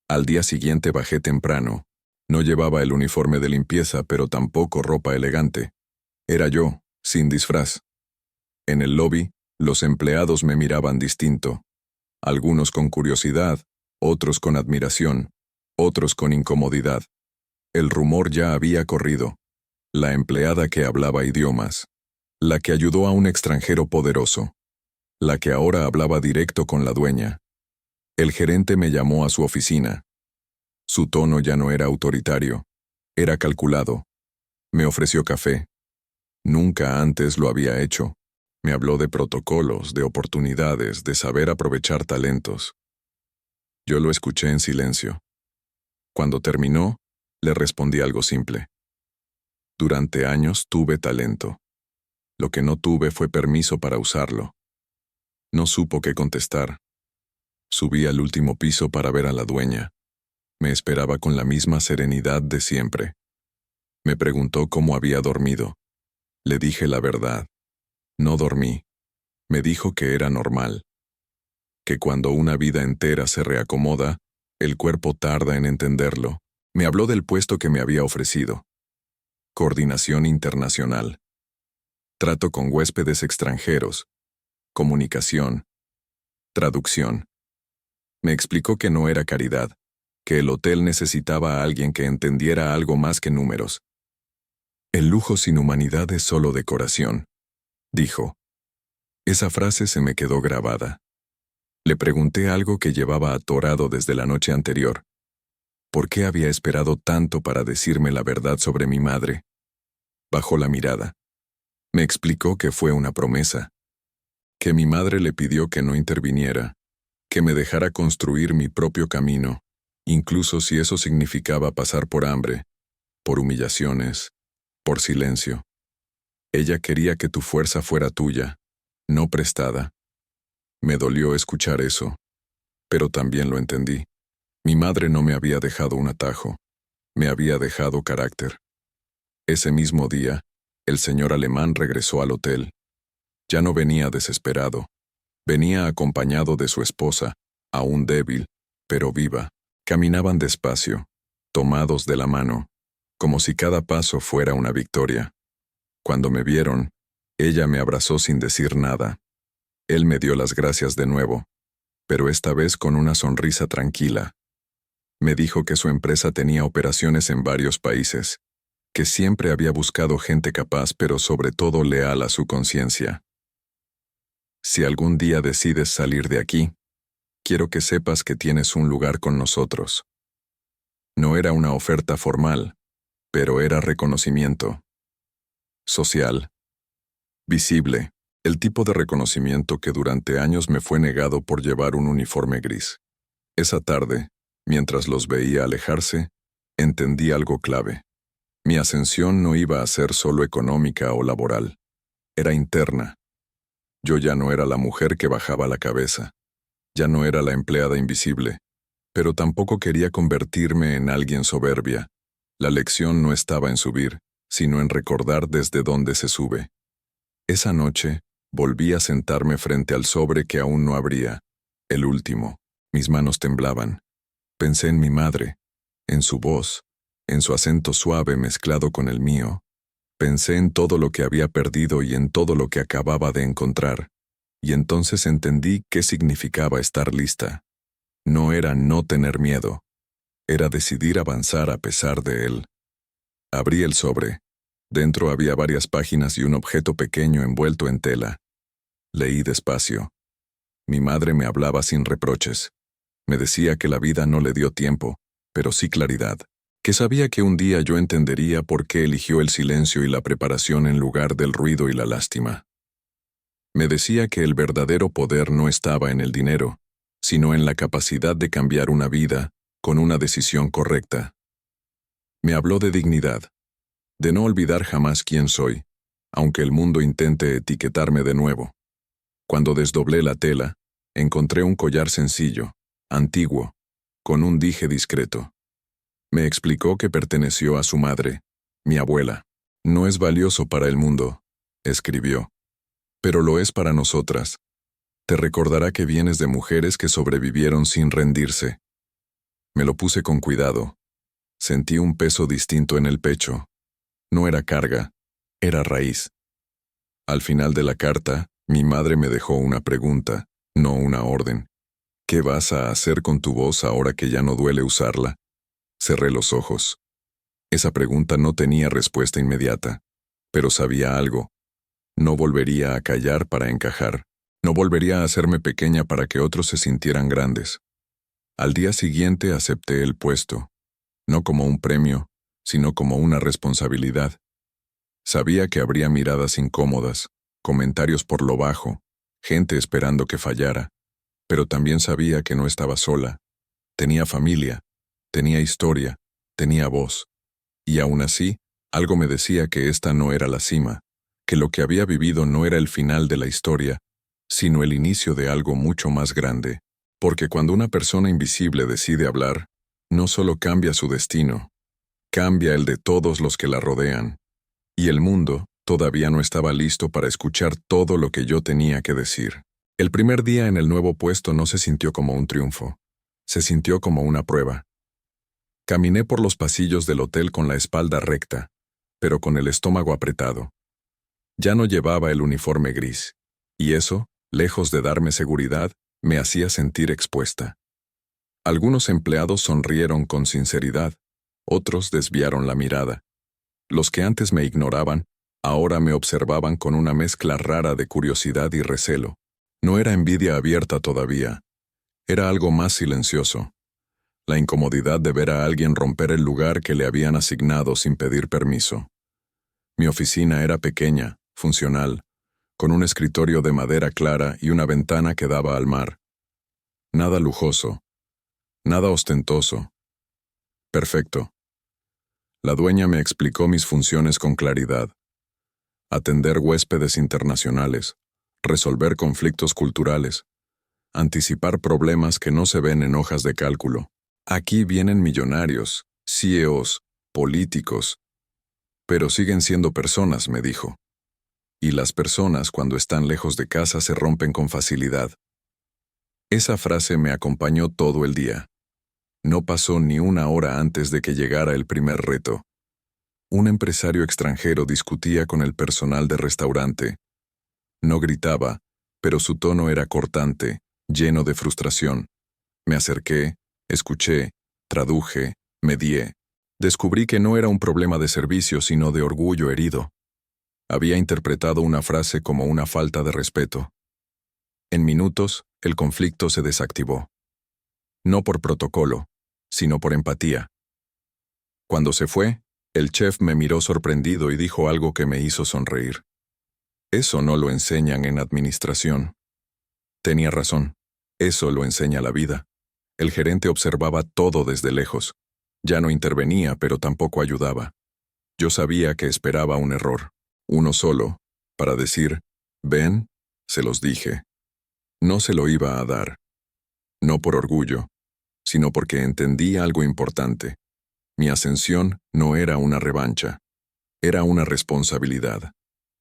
Al día siguiente bajé temprano. No llevaba el uniforme de limpieza, pero tampoco ropa elegante. Era yo, sin disfraz. En el lobby, los empleados me miraban distinto. Algunos con curiosidad, otros con admiración, otros con incomodidad. El rumor ya había corrido. La empleada que hablaba idiomas. La que ayudó a un extranjero poderoso. La que ahora hablaba directo con la dueña. El gerente me llamó a su oficina. Su tono ya no era autoritario. Era calculado. Me ofreció café. Nunca antes lo había hecho. Me habló de protocolos, de oportunidades, de saber aprovechar talentos. Yo lo escuché en silencio. Cuando terminó, le respondí algo simple. Durante años tuve talento. Lo que no tuve fue permiso para usarlo. No supo qué contestar. Subí al último piso para ver a la dueña. Me esperaba con la misma serenidad de siempre. Me preguntó cómo había dormido. Le dije la verdad. No dormí. Me dijo que era normal. Que cuando una vida entera se reacomoda, el cuerpo tarda en entenderlo. Me habló del puesto que me había ofrecido. Coordinación internacional. Trato con huéspedes extranjeros. Comunicación. Traducción. Me explicó que no era caridad, que el hotel necesitaba a alguien que entendiera algo más que números. El lujo sin humanidad es solo decoración, dijo. Esa frase se me quedó grabada. Le pregunté algo que llevaba atorado desde la noche anterior. ¿Por qué había esperado tanto para decirme la verdad sobre mi madre? Bajó la mirada. Me explicó que fue una promesa. Que mi madre le pidió que no interviniera, que me dejara construir mi propio camino, incluso si eso significaba pasar por hambre, por humillaciones, por silencio. Ella quería que tu fuerza fuera tuya, no prestada. Me dolió escuchar eso, pero también lo entendí. Mi madre no me había dejado un atajo, me había dejado carácter. Ese mismo día, el señor alemán regresó al hotel. Ya no venía desesperado. Venía acompañado de su esposa, aún débil, pero viva. Caminaban despacio, tomados de la mano, como si cada paso fuera una victoria. Cuando me vieron, ella me abrazó sin decir nada. Él me dio las gracias de nuevo, pero esta vez con una sonrisa tranquila. Me dijo que su empresa tenía operaciones en varios países, que siempre había buscado gente capaz pero sobre todo leal a su conciencia. Si algún día decides salir de aquí, quiero que sepas que tienes un lugar con nosotros. No era una oferta formal, pero era reconocimiento. Social. Visible. El tipo de reconocimiento que durante años me fue negado por llevar un uniforme gris. Esa tarde, mientras los veía alejarse, entendí algo clave. Mi ascensión no iba a ser solo económica o laboral. Era interna. Yo ya no era la mujer que bajaba la cabeza. Ya no era la empleada invisible. Pero tampoco quería convertirme en alguien soberbia. La lección no estaba en subir, sino en recordar desde dónde se sube. Esa noche, Volví a sentarme frente al sobre que aún no abría, el último. Mis manos temblaban. Pensé en mi madre, en su voz, en su acento suave mezclado con el mío. Pensé en todo lo que había perdido y en todo lo que acababa de encontrar. Y entonces entendí qué significaba estar lista. No era no tener miedo. Era decidir avanzar a pesar de él. Abrí el sobre. Dentro había varias páginas y un objeto pequeño envuelto en tela. Leí despacio. Mi madre me hablaba sin reproches. Me decía que la vida no le dio tiempo, pero sí claridad. Que sabía que un día yo entendería por qué eligió el silencio y la preparación en lugar del ruido y la lástima. Me decía que el verdadero poder no estaba en el dinero, sino en la capacidad de cambiar una vida con una decisión correcta. Me habló de dignidad, de no olvidar jamás quién soy, aunque el mundo intente etiquetarme de nuevo. Cuando desdoblé la tela, encontré un collar sencillo, antiguo, con un dije discreto. Me explicó que perteneció a su madre, mi abuela. No es valioso para el mundo, escribió, pero lo es para nosotras. Te recordará que vienes de mujeres que sobrevivieron sin rendirse. Me lo puse con cuidado. Sentí un peso distinto en el pecho. No era carga, era raíz. Al final de la carta, mi madre me dejó una pregunta, no una orden. ¿Qué vas a hacer con tu voz ahora que ya no duele usarla? Cerré los ojos. Esa pregunta no tenía respuesta inmediata, pero sabía algo. No volvería a callar para encajar. No volvería a hacerme pequeña para que otros se sintieran grandes. Al día siguiente acepté el puesto, no como un premio, sino como una responsabilidad. Sabía que habría miradas incómodas, comentarios por lo bajo, gente esperando que fallara, pero también sabía que no estaba sola. Tenía familia, tenía historia, tenía voz. Y aún así, algo me decía que esta no era la cima, que lo que había vivido no era el final de la historia, sino el inicio de algo mucho más grande. Porque cuando una persona invisible decide hablar, no solo cambia su destino, cambia el de todos los que la rodean. Y el mundo todavía no estaba listo para escuchar todo lo que yo tenía que decir. El primer día en el nuevo puesto no se sintió como un triunfo, se sintió como una prueba. Caminé por los pasillos del hotel con la espalda recta, pero con el estómago apretado. Ya no llevaba el uniforme gris, y eso, lejos de darme seguridad, me hacía sentir expuesta. Algunos empleados sonrieron con sinceridad, otros desviaron la mirada. Los que antes me ignoraban, ahora me observaban con una mezcla rara de curiosidad y recelo. No era envidia abierta todavía, era algo más silencioso. La incomodidad de ver a alguien romper el lugar que le habían asignado sin pedir permiso. Mi oficina era pequeña, funcional, con un escritorio de madera clara y una ventana que daba al mar. Nada lujoso, nada ostentoso. Perfecto. La dueña me explicó mis funciones con claridad. Atender huéspedes internacionales, resolver conflictos culturales, anticipar problemas que no se ven en hojas de cálculo. Aquí vienen millonarios, CEOs, políticos, pero siguen siendo personas, me dijo. Y las personas, cuando están lejos de casa, se rompen con facilidad. Esa frase me acompañó todo el día. No pasó ni una hora antes de que llegara el primer reto. Un empresario extranjero discutía con el personal de restaurante. No gritaba, pero su tono era cortante, lleno de frustración. Me acerqué, escuché, traduje, medié. Descubrí que no era un problema de servicio, sino de orgullo herido. Había interpretado una frase como una falta de respeto. En minutos, el conflicto se desactivó. No por protocolo, sino por empatía. Cuando se fue, el chef me miró sorprendido y dijo algo que me hizo sonreír. Eso no lo enseñan en administración. Tenía razón. Eso lo enseña la vida. El gerente observaba todo desde lejos. Ya no intervenía, pero tampoco ayudaba. Yo sabía que esperaba un error. Uno solo, para decir, ven, se los dije. No se lo iba a dar. No por orgullo, sino porque entendí algo importante. Mi ascensión no era una revancha. Era una responsabilidad.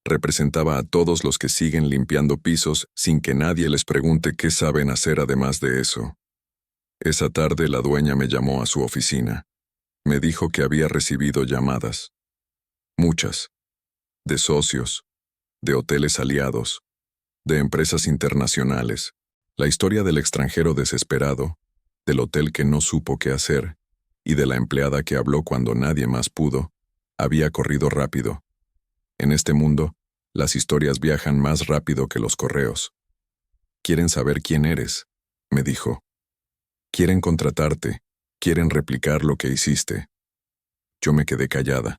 Representaba a todos los que siguen limpiando pisos sin que nadie les pregunte qué saben hacer además de eso. Esa tarde la dueña me llamó a su oficina. Me dijo que había recibido llamadas. Muchas. De socios, de hoteles aliados, de empresas internacionales. La historia del extranjero desesperado, del hotel que no supo qué hacer, y de la empleada que habló cuando nadie más pudo, había corrido rápido. En este mundo, las historias viajan más rápido que los correos. Quieren saber quién eres, me dijo. Quieren contratarte, quieren replicar lo que hiciste. Yo me quedé callada.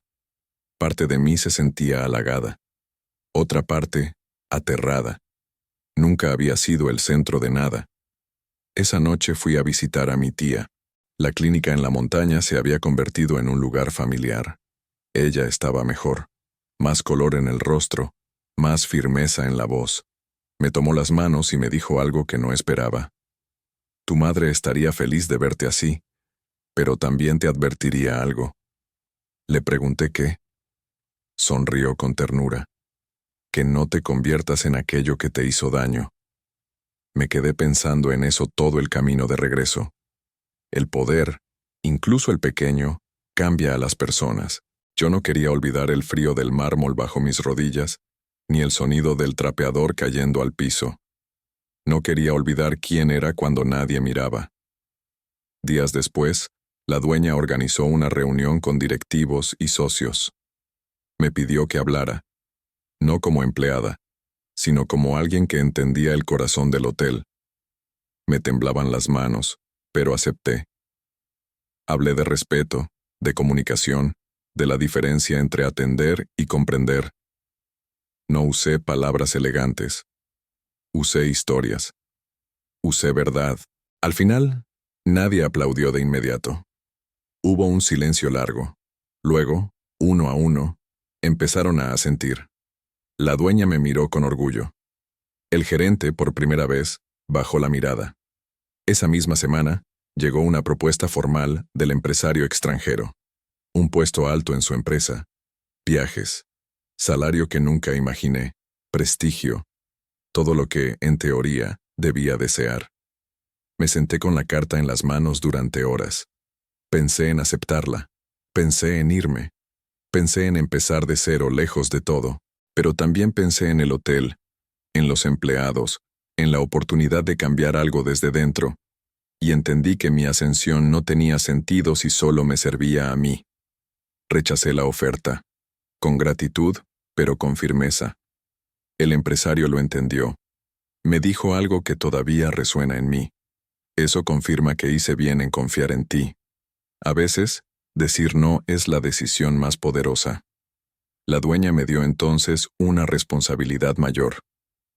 Parte de mí se sentía halagada. Otra parte, aterrada. Nunca había sido el centro de nada. Esa noche fui a visitar a mi tía. La clínica en la montaña se había convertido en un lugar familiar. Ella estaba mejor. Más color en el rostro, más firmeza en la voz. Me tomó las manos y me dijo algo que no esperaba. Tu madre estaría feliz de verte así, pero también te advertiría algo. Le pregunté qué. Sonrió con ternura. Que no te conviertas en aquello que te hizo daño. Me quedé pensando en eso todo el camino de regreso. El poder, incluso el pequeño, cambia a las personas. Yo no quería olvidar el frío del mármol bajo mis rodillas, ni el sonido del trapeador cayendo al piso. No quería olvidar quién era cuando nadie miraba. Días después, la dueña organizó una reunión con directivos y socios. Me pidió que hablara, no como empleada, sino como alguien que entendía el corazón del hotel. Me temblaban las manos, pero acepté. Hablé de respeto, de comunicación, de la diferencia entre atender y comprender. No usé palabras elegantes. Usé historias. Usé verdad. Al final, nadie aplaudió de inmediato. Hubo un silencio largo. Luego, uno a uno, empezaron a asentir. La dueña me miró con orgullo. El gerente, por primera vez, bajó la mirada. Esa misma semana, llegó una propuesta formal del empresario extranjero. Un puesto alto en su empresa. Viajes. Salario que nunca imaginé. Prestigio. Todo lo que, en teoría, debía desear. Me senté con la carta en las manos durante horas. Pensé en aceptarla. Pensé en irme. Pensé en empezar de cero lejos de todo. Pero también pensé en el hotel, en los empleados, en la oportunidad de cambiar algo desde dentro. Y entendí que mi ascensión no tenía sentido si solo me servía a mí. Rechacé la oferta. Con gratitud, pero con firmeza. El empresario lo entendió. Me dijo algo que todavía resuena en mí. Eso confirma que hice bien en confiar en ti. A veces, decir no es la decisión más poderosa. La dueña me dio entonces una responsabilidad mayor.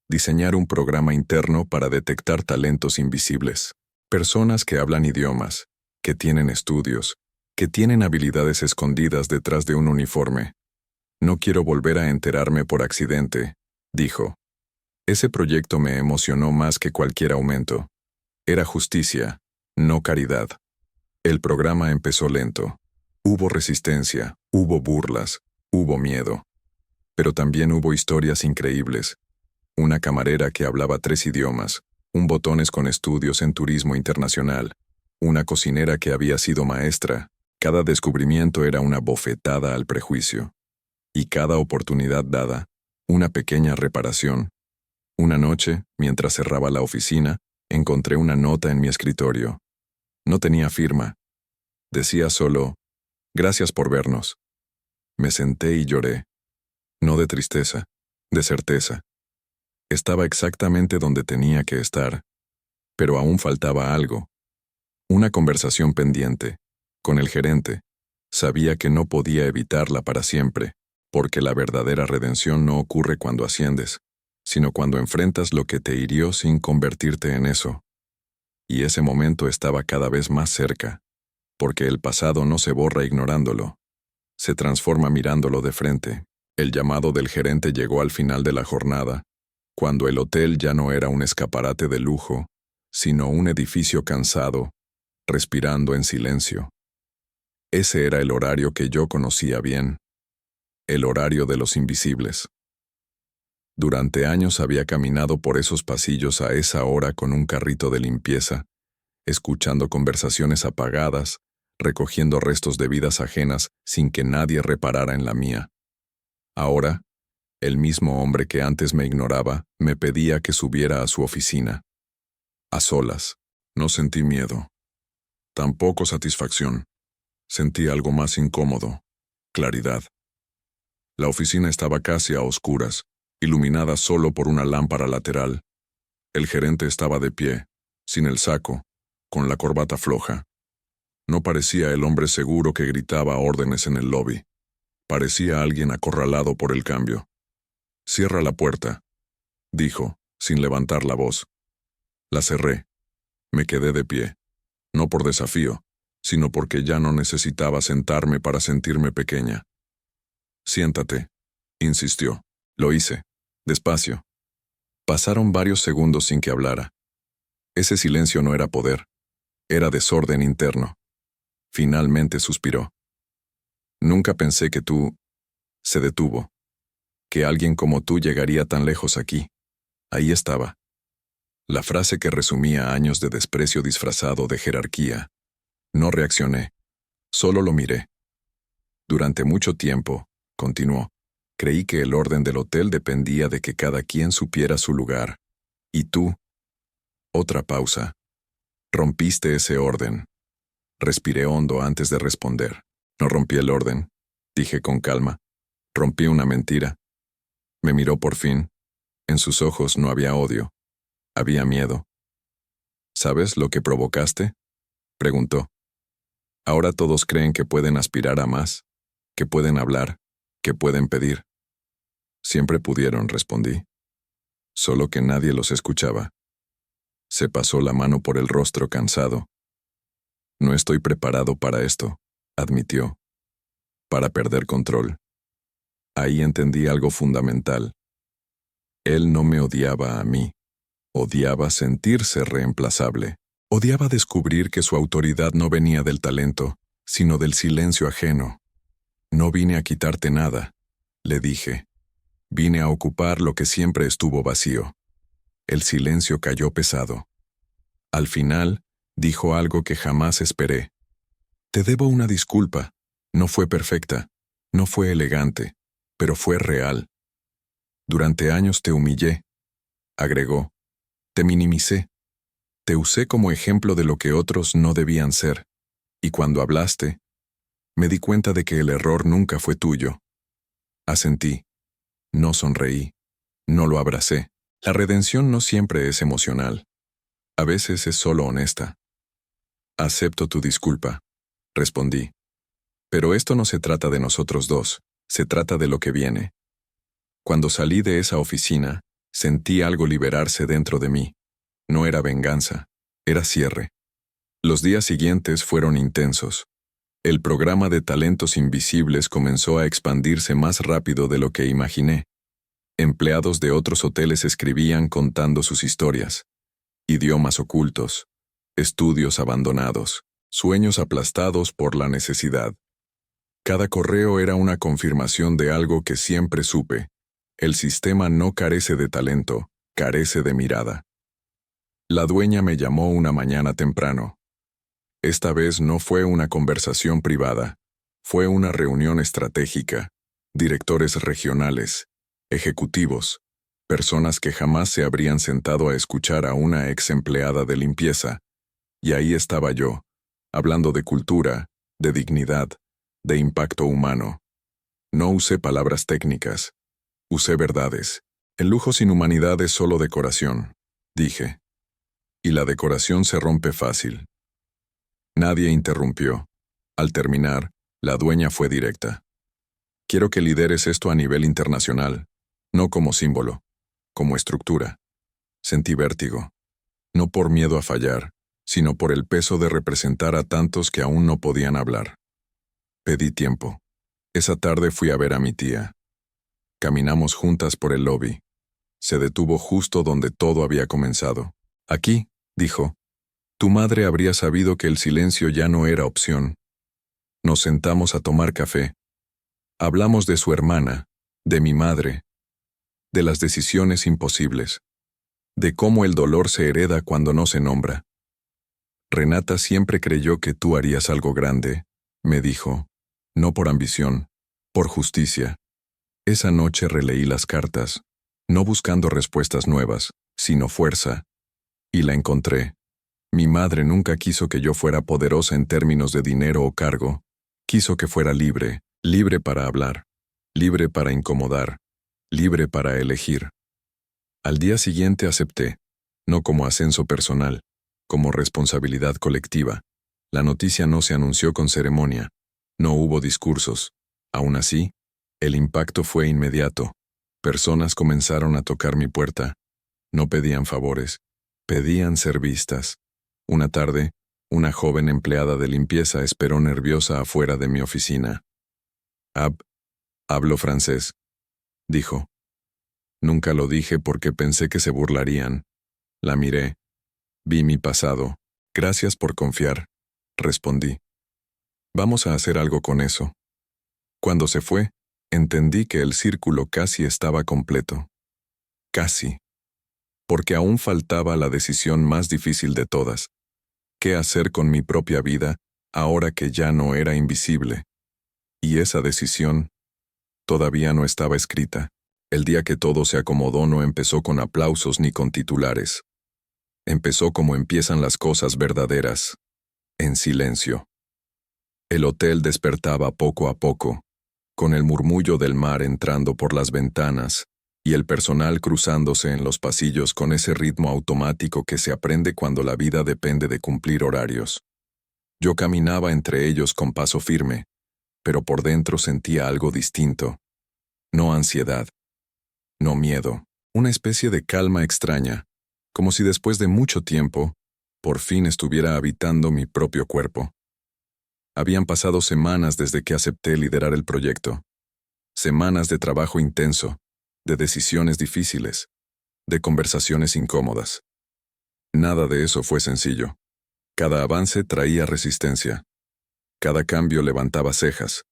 Diseñar un programa interno para detectar talentos invisibles. Personas que hablan idiomas, que tienen estudios, que tienen habilidades escondidas detrás de un uniforme. No quiero volver a enterarme por accidente, dijo. Ese proyecto me emocionó más que cualquier aumento. Era justicia, no caridad. El programa empezó lento. Hubo resistencia, hubo burlas, hubo miedo. Pero también hubo historias increíbles. Una camarera que hablaba 3 idiomas, un botones con estudios en turismo internacional, una cocinera que había sido maestra. Cada descubrimiento era una bofetada al prejuicio. Y cada oportunidad dada, una pequeña reparación. Una noche, mientras cerraba la oficina, encontré una nota en mi escritorio. No tenía firma. Decía solo, «Gracias por vernos». Me senté y lloré. No de tristeza, de certeza. Estaba exactamente donde tenía que estar, pero aún faltaba algo. Una conversación pendiente, con el gerente. Sabía que no podía evitarla para siempre, porque la verdadera redención no ocurre cuando asciendes, sino cuando enfrentas lo que te hirió sin convertirte en eso. Y ese momento estaba cada vez más cerca, porque el pasado no se borra ignorándolo, se transforma mirándolo de frente. El llamado del gerente llegó al final de la jornada, cuando el hotel ya no era un escaparate de lujo, sino un edificio cansado, respirando en silencio. Ese era el horario que yo conocía bien, el horario de los invisibles. Durante años había caminado por esos pasillos a esa hora con un carrito de limpieza, escuchando conversaciones apagadas, recogiendo restos de vidas ajenas sin que nadie reparara en la mía. Ahora, el mismo hombre que antes me ignoraba me pedía que subiera a su oficina. A solas, no sentí miedo. Tampoco satisfacción. Sentí algo más incómodo, claridad. La oficina estaba casi a oscuras, iluminada solo por una lámpara lateral. El gerente estaba de pie, sin el saco, con la corbata floja. No parecía el hombre seguro que gritaba órdenes en el lobby. Parecía alguien acorralado por el cambio. «Cierra la puerta», dijo, sin levantar la voz. La cerré. Me quedé de pie, no por desafío, sino porque ya no necesitaba sentarme para sentirme pequeña. «Siéntate», insistió. Lo hice, despacio. Pasaron varios segundos sin que hablara. Ese silencio no era poder, era desorden interno. Finalmente suspiró. «Nunca pensé que tú...» Se detuvo. «Que alguien como tú llegaría tan lejos aquí». Ahí estaba. La frase que resumía años de desprecio disfrazado de jerarquía. No reaccioné. Solo lo miré. Durante mucho tiempo, continuó, creí que el orden del hotel dependía de que cada quien supiera su lugar. ¿Y tú? Otra pausa. Rompiste ese orden. Respiré hondo antes de responder. No rompí el orden, dije con calma. Rompí una mentira. Me miró por fin. En sus ojos no había odio. Había miedo. ¿Sabes lo que provocaste?, preguntó. Ahora todos creen que pueden aspirar a más, que pueden hablar, que pueden pedir. Siempre pudieron, respondí. Solo que nadie los escuchaba. Se pasó la mano por el rostro cansado. No estoy preparado para esto, admitió. Para perder control. Ahí entendí algo fundamental. Él no me odiaba a mí. Odiaba sentirse reemplazable. Odiaba descubrir que su autoridad no venía del talento, sino del silencio ajeno. No vine a quitarte nada, le dije. Vine a ocupar lo que siempre estuvo vacío. El silencio cayó pesado. Al final, dijo algo que jamás esperé. Te debo una disculpa. No fue perfecta, no fue elegante, pero fue real. Durante años te humillé, agregó. Te minimicé. Te usé como ejemplo de lo que otros no debían ser. Y cuando hablaste, me di cuenta de que el error nunca fue tuyo. Asentí. No sonreí. No lo abracé. La redención no siempre es emocional. A veces es solo honesta. Acepto tu disculpa, respondí. Pero esto no se trata de nosotros dos, se trata de lo que viene. Cuando salí de esa oficina, sentí algo liberarse dentro de mí. No era venganza, era cierre. Los días siguientes fueron intensos. El programa de talentos invisibles comenzó a expandirse más rápido de lo que imaginé. Empleados de otros hoteles escribían contando sus historias. Idiomas ocultos, estudios abandonados, sueños aplastados por la necesidad. Cada correo era una confirmación de algo que siempre supe. El sistema no carece de talento, carece de mirada. La dueña me llamó una mañana temprano. Esta vez no fue una conversación privada, fue una reunión estratégica. Directores regionales, ejecutivos, personas que jamás se habrían sentado a escuchar a una ex empleada de limpieza. Y ahí estaba yo, hablando de cultura, de dignidad, de impacto humano. No usé palabras técnicas, usé verdades. El lujo sin humanidad es solo decoración, dije. Y la decoración se rompe fácil. Nadie interrumpió. Al terminar, la dueña fue directa. Quiero que lideres esto a nivel internacional, no como símbolo, como estructura. Sentí vértigo. No por miedo a fallar, sino por el peso de representar a tantos que aún no podían hablar. Pedí tiempo. Esa tarde fui a ver a mi tía. Caminamos juntas por el lobby. Se detuvo justo donde todo había comenzado. Aquí, dijo, tu madre habría sabido que el silencio ya no era opción. Nos sentamos a tomar café. Hablamos de su hermana, de mi madre. de las decisiones imposibles, de cómo el dolor se hereda cuando no se nombra. Renata siempre creyó que tú harías algo grande, me dijo, no por ambición, por justicia. Esa noche releí las cartas, no buscando respuestas nuevas, sino fuerza, y la encontré. Mi madre nunca quiso que yo fuera poderosa en términos de dinero o cargo, quiso que fuera libre, libre para hablar, libre para incomodar, libre para elegir. Al día siguiente acepté, no como ascenso personal, como responsabilidad colectiva. La noticia no se anunció con ceremonia, no hubo discursos. Aún así, el impacto fue inmediato. Personas comenzaron a tocar mi puerta. No pedían favores, pedían ser vistas. Una tarde, una joven empleada de limpieza esperó nerviosa afuera de mi oficina. Hablo francés, dijo. Nunca lo dije porque pensé que se burlarían. La miré. Vi mi pasado. Gracias por confiar, respondí. Vamos a hacer algo con eso. Cuando se fue, entendí que el círculo casi estaba completo. Casi. Porque aún faltaba la decisión más difícil de todas. ¿Qué hacer con mi propia vida, ahora que ya no era invisible? Y esa decisión todavía no estaba escrita. El día que todo se acomodó no empezó con aplausos ni con titulares. Empezó como empiezan las cosas verdaderas, en silencio. El hotel despertaba poco a poco, con el murmullo del mar entrando por las ventanas y el personal cruzándose en los pasillos con ese ritmo automático que se aprende cuando la vida depende de cumplir horarios. Yo caminaba entre ellos con paso firme, pero por dentro sentía algo distinto. No ansiedad, no miedo, una especie de calma extraña, como si después de mucho tiempo, por fin estuviera habitando mi propio cuerpo. Habían pasado semanas desde que acepté liderar el proyecto. Semanas de trabajo intenso, de decisiones difíciles, de conversaciones incómodas. Nada de eso fue sencillo. Cada avance traía resistencia. Cada cambio levantaba cejas,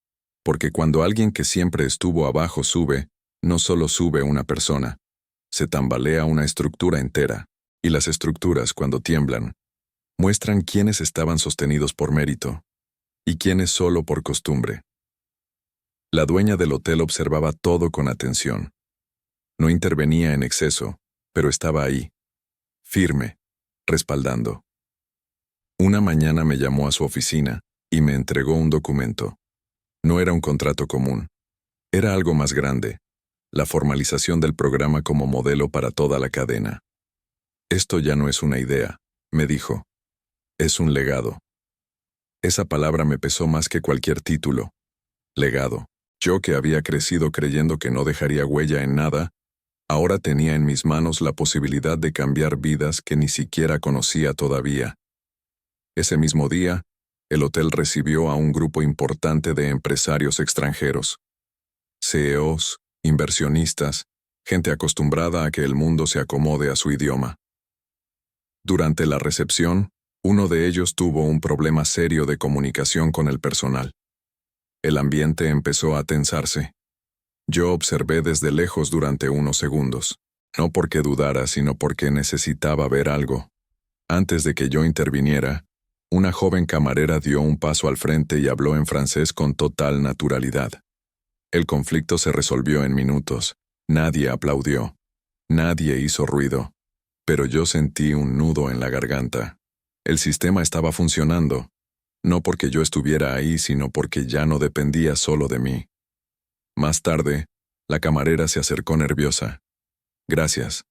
porque cuando alguien que siempre estuvo abajo sube, no solo sube una persona, se tambalea una estructura entera, y las estructuras, cuando tiemblan, muestran quiénes estaban sostenidos por mérito y quiénes solo por costumbre. La dueña del hotel observaba todo con atención. No intervenía en exceso, pero estaba ahí, firme, respaldando. Una mañana me llamó a su oficina y me entregó un documento. No era un contrato común. Era algo más grande, la formalización del programa como modelo para toda la cadena. Esto ya no es una idea, me dijo. Es un legado. Esa palabra me pesó más que cualquier título. Legado. Yo que había crecido creyendo que no dejaría huella en nada, ahora tenía en mis manos la posibilidad de cambiar vidas que ni siquiera conocía todavía. Ese mismo día, el hotel recibió a un grupo importante de empresarios extranjeros. CEOs, inversionistas, gente acostumbrada a que el mundo se acomode a su idioma. Durante la recepción, uno de ellos tuvo un problema serio de comunicación con el personal. El ambiente empezó a tensarse. Yo observé desde lejos durante unos segundos, no porque dudara, sino porque necesitaba ver algo. Antes de que yo interviniera, una joven camarera dio un paso al frente y habló en francés con total naturalidad. El conflicto se resolvió en minutos. Nadie aplaudió. Nadie hizo ruido. Pero yo sentí un nudo en la garganta. El sistema estaba funcionando. No porque yo estuviera ahí, sino porque ya no dependía solo de mí. Más tarde, la camarera se acercó nerviosa. Gracias,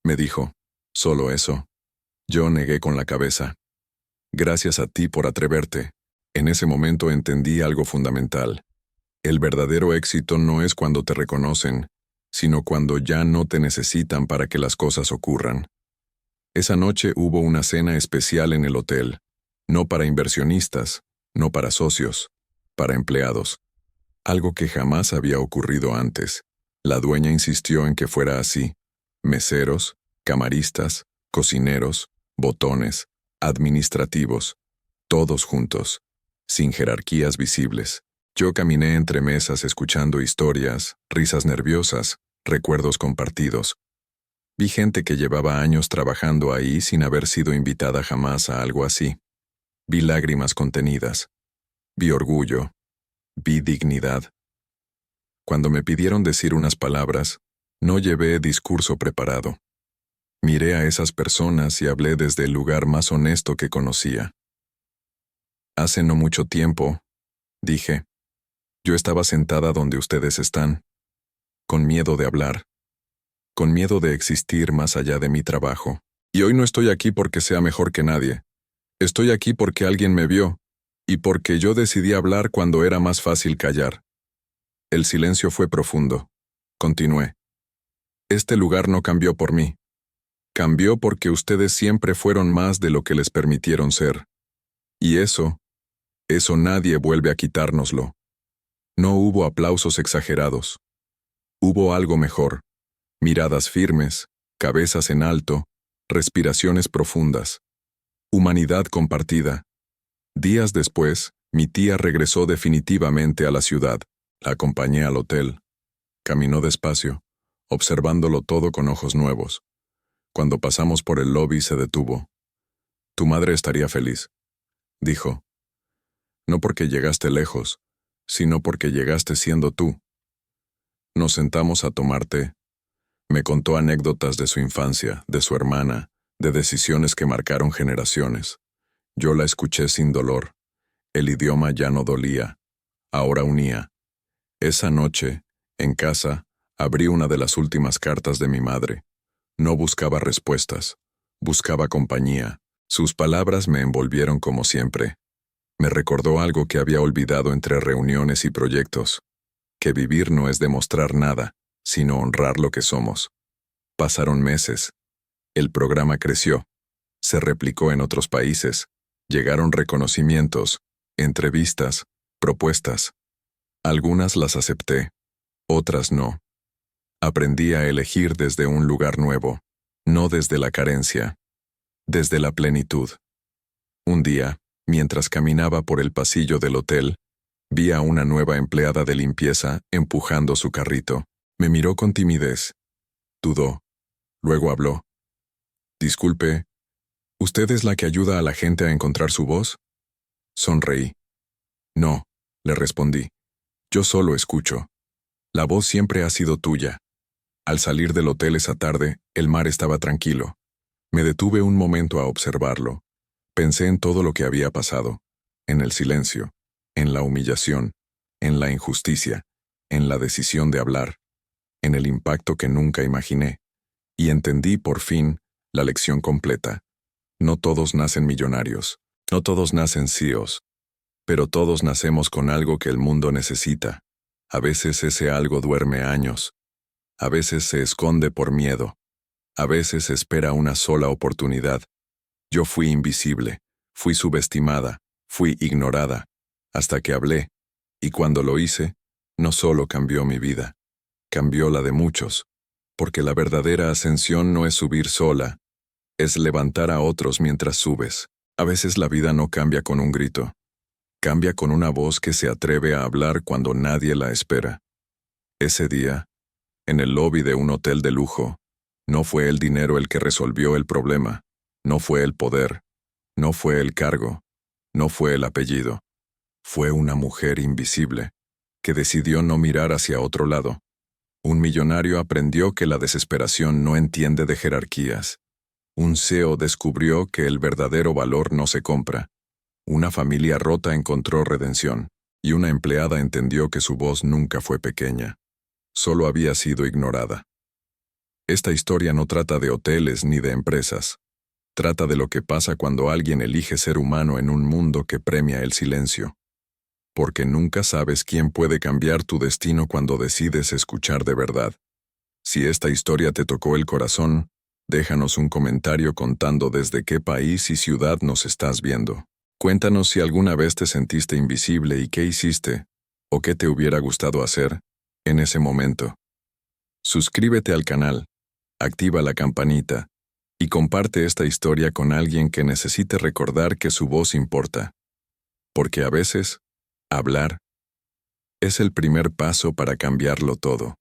me dijo. Solo eso. Yo negué con la cabeza. Gracias a ti por atreverte. En ese momento entendí algo fundamental. El verdadero éxito no es cuando te reconocen, sino cuando ya no te necesitan para que las cosas ocurran. Esa noche hubo una cena especial en el hotel. No para inversionistas, no para socios, para empleados. Algo que jamás había ocurrido antes. La dueña insistió en que fuera así. Meseros, camaristas, cocineros, botones, administrativos, todos juntos, sin jerarquías visibles. Yo caminé entre mesas escuchando historias, risas nerviosas, recuerdos compartidos. Vi gente que llevaba años trabajando ahí sin haber sido invitada jamás a algo así. Vi lágrimas contenidas. Vi orgullo. Vi dignidad. Cuando me pidieron decir unas palabras, no llevé discurso preparado. Miré a esas personas y hablé desde el lugar más honesto que conocía. Hace no mucho tiempo, dije, yo estaba sentada donde ustedes están, con miedo de hablar, con miedo de existir más allá de mi trabajo. Y hoy no estoy aquí porque sea mejor que nadie. Estoy aquí porque alguien me vio, y porque yo decidí hablar cuando era más fácil callar. El silencio fue profundo. Continué. Este lugar no cambió por mí. Cambió porque ustedes siempre fueron más de lo que les permitieron ser. Y eso nadie vuelve a quitárnoslo. No hubo aplausos exagerados. Hubo algo mejor. Miradas firmes, cabezas en alto, respiraciones profundas. Humanidad compartida. Días después, mi tía regresó definitivamente a la ciudad. La acompañé al hotel. Caminó despacio, observándolo todo con ojos nuevos. Cuando pasamos por el lobby se detuvo. Tu madre estaría feliz, dijo. No porque llegaste lejos, sino porque llegaste siendo tú. Nos sentamos a tomar té. Me contó anécdotas de su infancia, de su hermana, de decisiones que marcaron generaciones. Yo la escuché sin dolor. El idioma ya no dolía, ahora unía. Esa noche, en casa, abrí una de las últimas cartas de mi madre. No buscaba respuestas, buscaba compañía. Sus palabras me envolvieron como siempre. Me recordó algo que había olvidado entre reuniones y proyectos, que vivir no es demostrar nada, sino honrar lo que somos. Pasaron meses. El programa creció. Se replicó en otros países. Llegaron reconocimientos, entrevistas, propuestas. Algunas las acepté, otras no. Aprendí a elegir desde un lugar nuevo, no desde la carencia, desde la plenitud. Un día, mientras caminaba por el pasillo del hotel, vi a una nueva empleada de limpieza empujando su carrito. Me miró con timidez. Dudó. Luego habló. Disculpe, ¿usted es la que ayuda a la gente a encontrar su voz? Sonreí. No, le respondí. Yo solo escucho. La voz siempre ha sido tuya. Al salir del hotel esa tarde, el mar estaba tranquilo. Me detuve un momento a observarlo. Pensé en todo lo que había pasado, en el silencio, en la humillación, en la injusticia, en la decisión de hablar, en el impacto que nunca imaginé, y entendí por fin la lección completa. No todos nacen millonarios, no todos nacen CEOs, pero todos nacemos con algo que el mundo necesita. A veces ese algo duerme años, a veces se esconde por miedo, a veces espera una sola oportunidad. Yo fui invisible, fui subestimada, fui ignorada, hasta que hablé, y cuando lo hice, no solo cambió mi vida, cambió la de muchos, porque la verdadera ascensión no es subir sola, es levantar a otros mientras subes. A veces la vida no cambia con un grito, cambia con una voz que se atreve a hablar cuando nadie la espera. Ese día, en el lobby de un hotel de lujo, no fue el dinero el que resolvió el problema, no fue el poder, no fue el cargo, no fue el apellido. Fue una mujer invisible, que decidió no mirar hacia otro lado. Un millonario aprendió que la desesperación no entiende de jerarquías. Un CEO descubrió que el verdadero valor no se compra. Una familia rota encontró redención, y una empleada entendió que su voz nunca fue pequeña. Solo había sido ignorada. Esta historia no trata de hoteles ni de empresas. Trata de lo que pasa cuando alguien elige ser humano en un mundo que premia el silencio. Porque nunca sabes quién puede cambiar tu destino cuando decides escuchar de verdad. Si esta historia te tocó el corazón, déjanos un comentario contando desde qué país y ciudad nos estás viendo. Cuéntanos si alguna vez te sentiste invisible y qué hiciste, o qué te hubiera gustado hacer en ese momento. Suscríbete al canal, activa la campanita, y comparte esta historia con alguien que necesite recordar que su voz importa. Porque a veces, hablar es el primer paso para cambiarlo todo.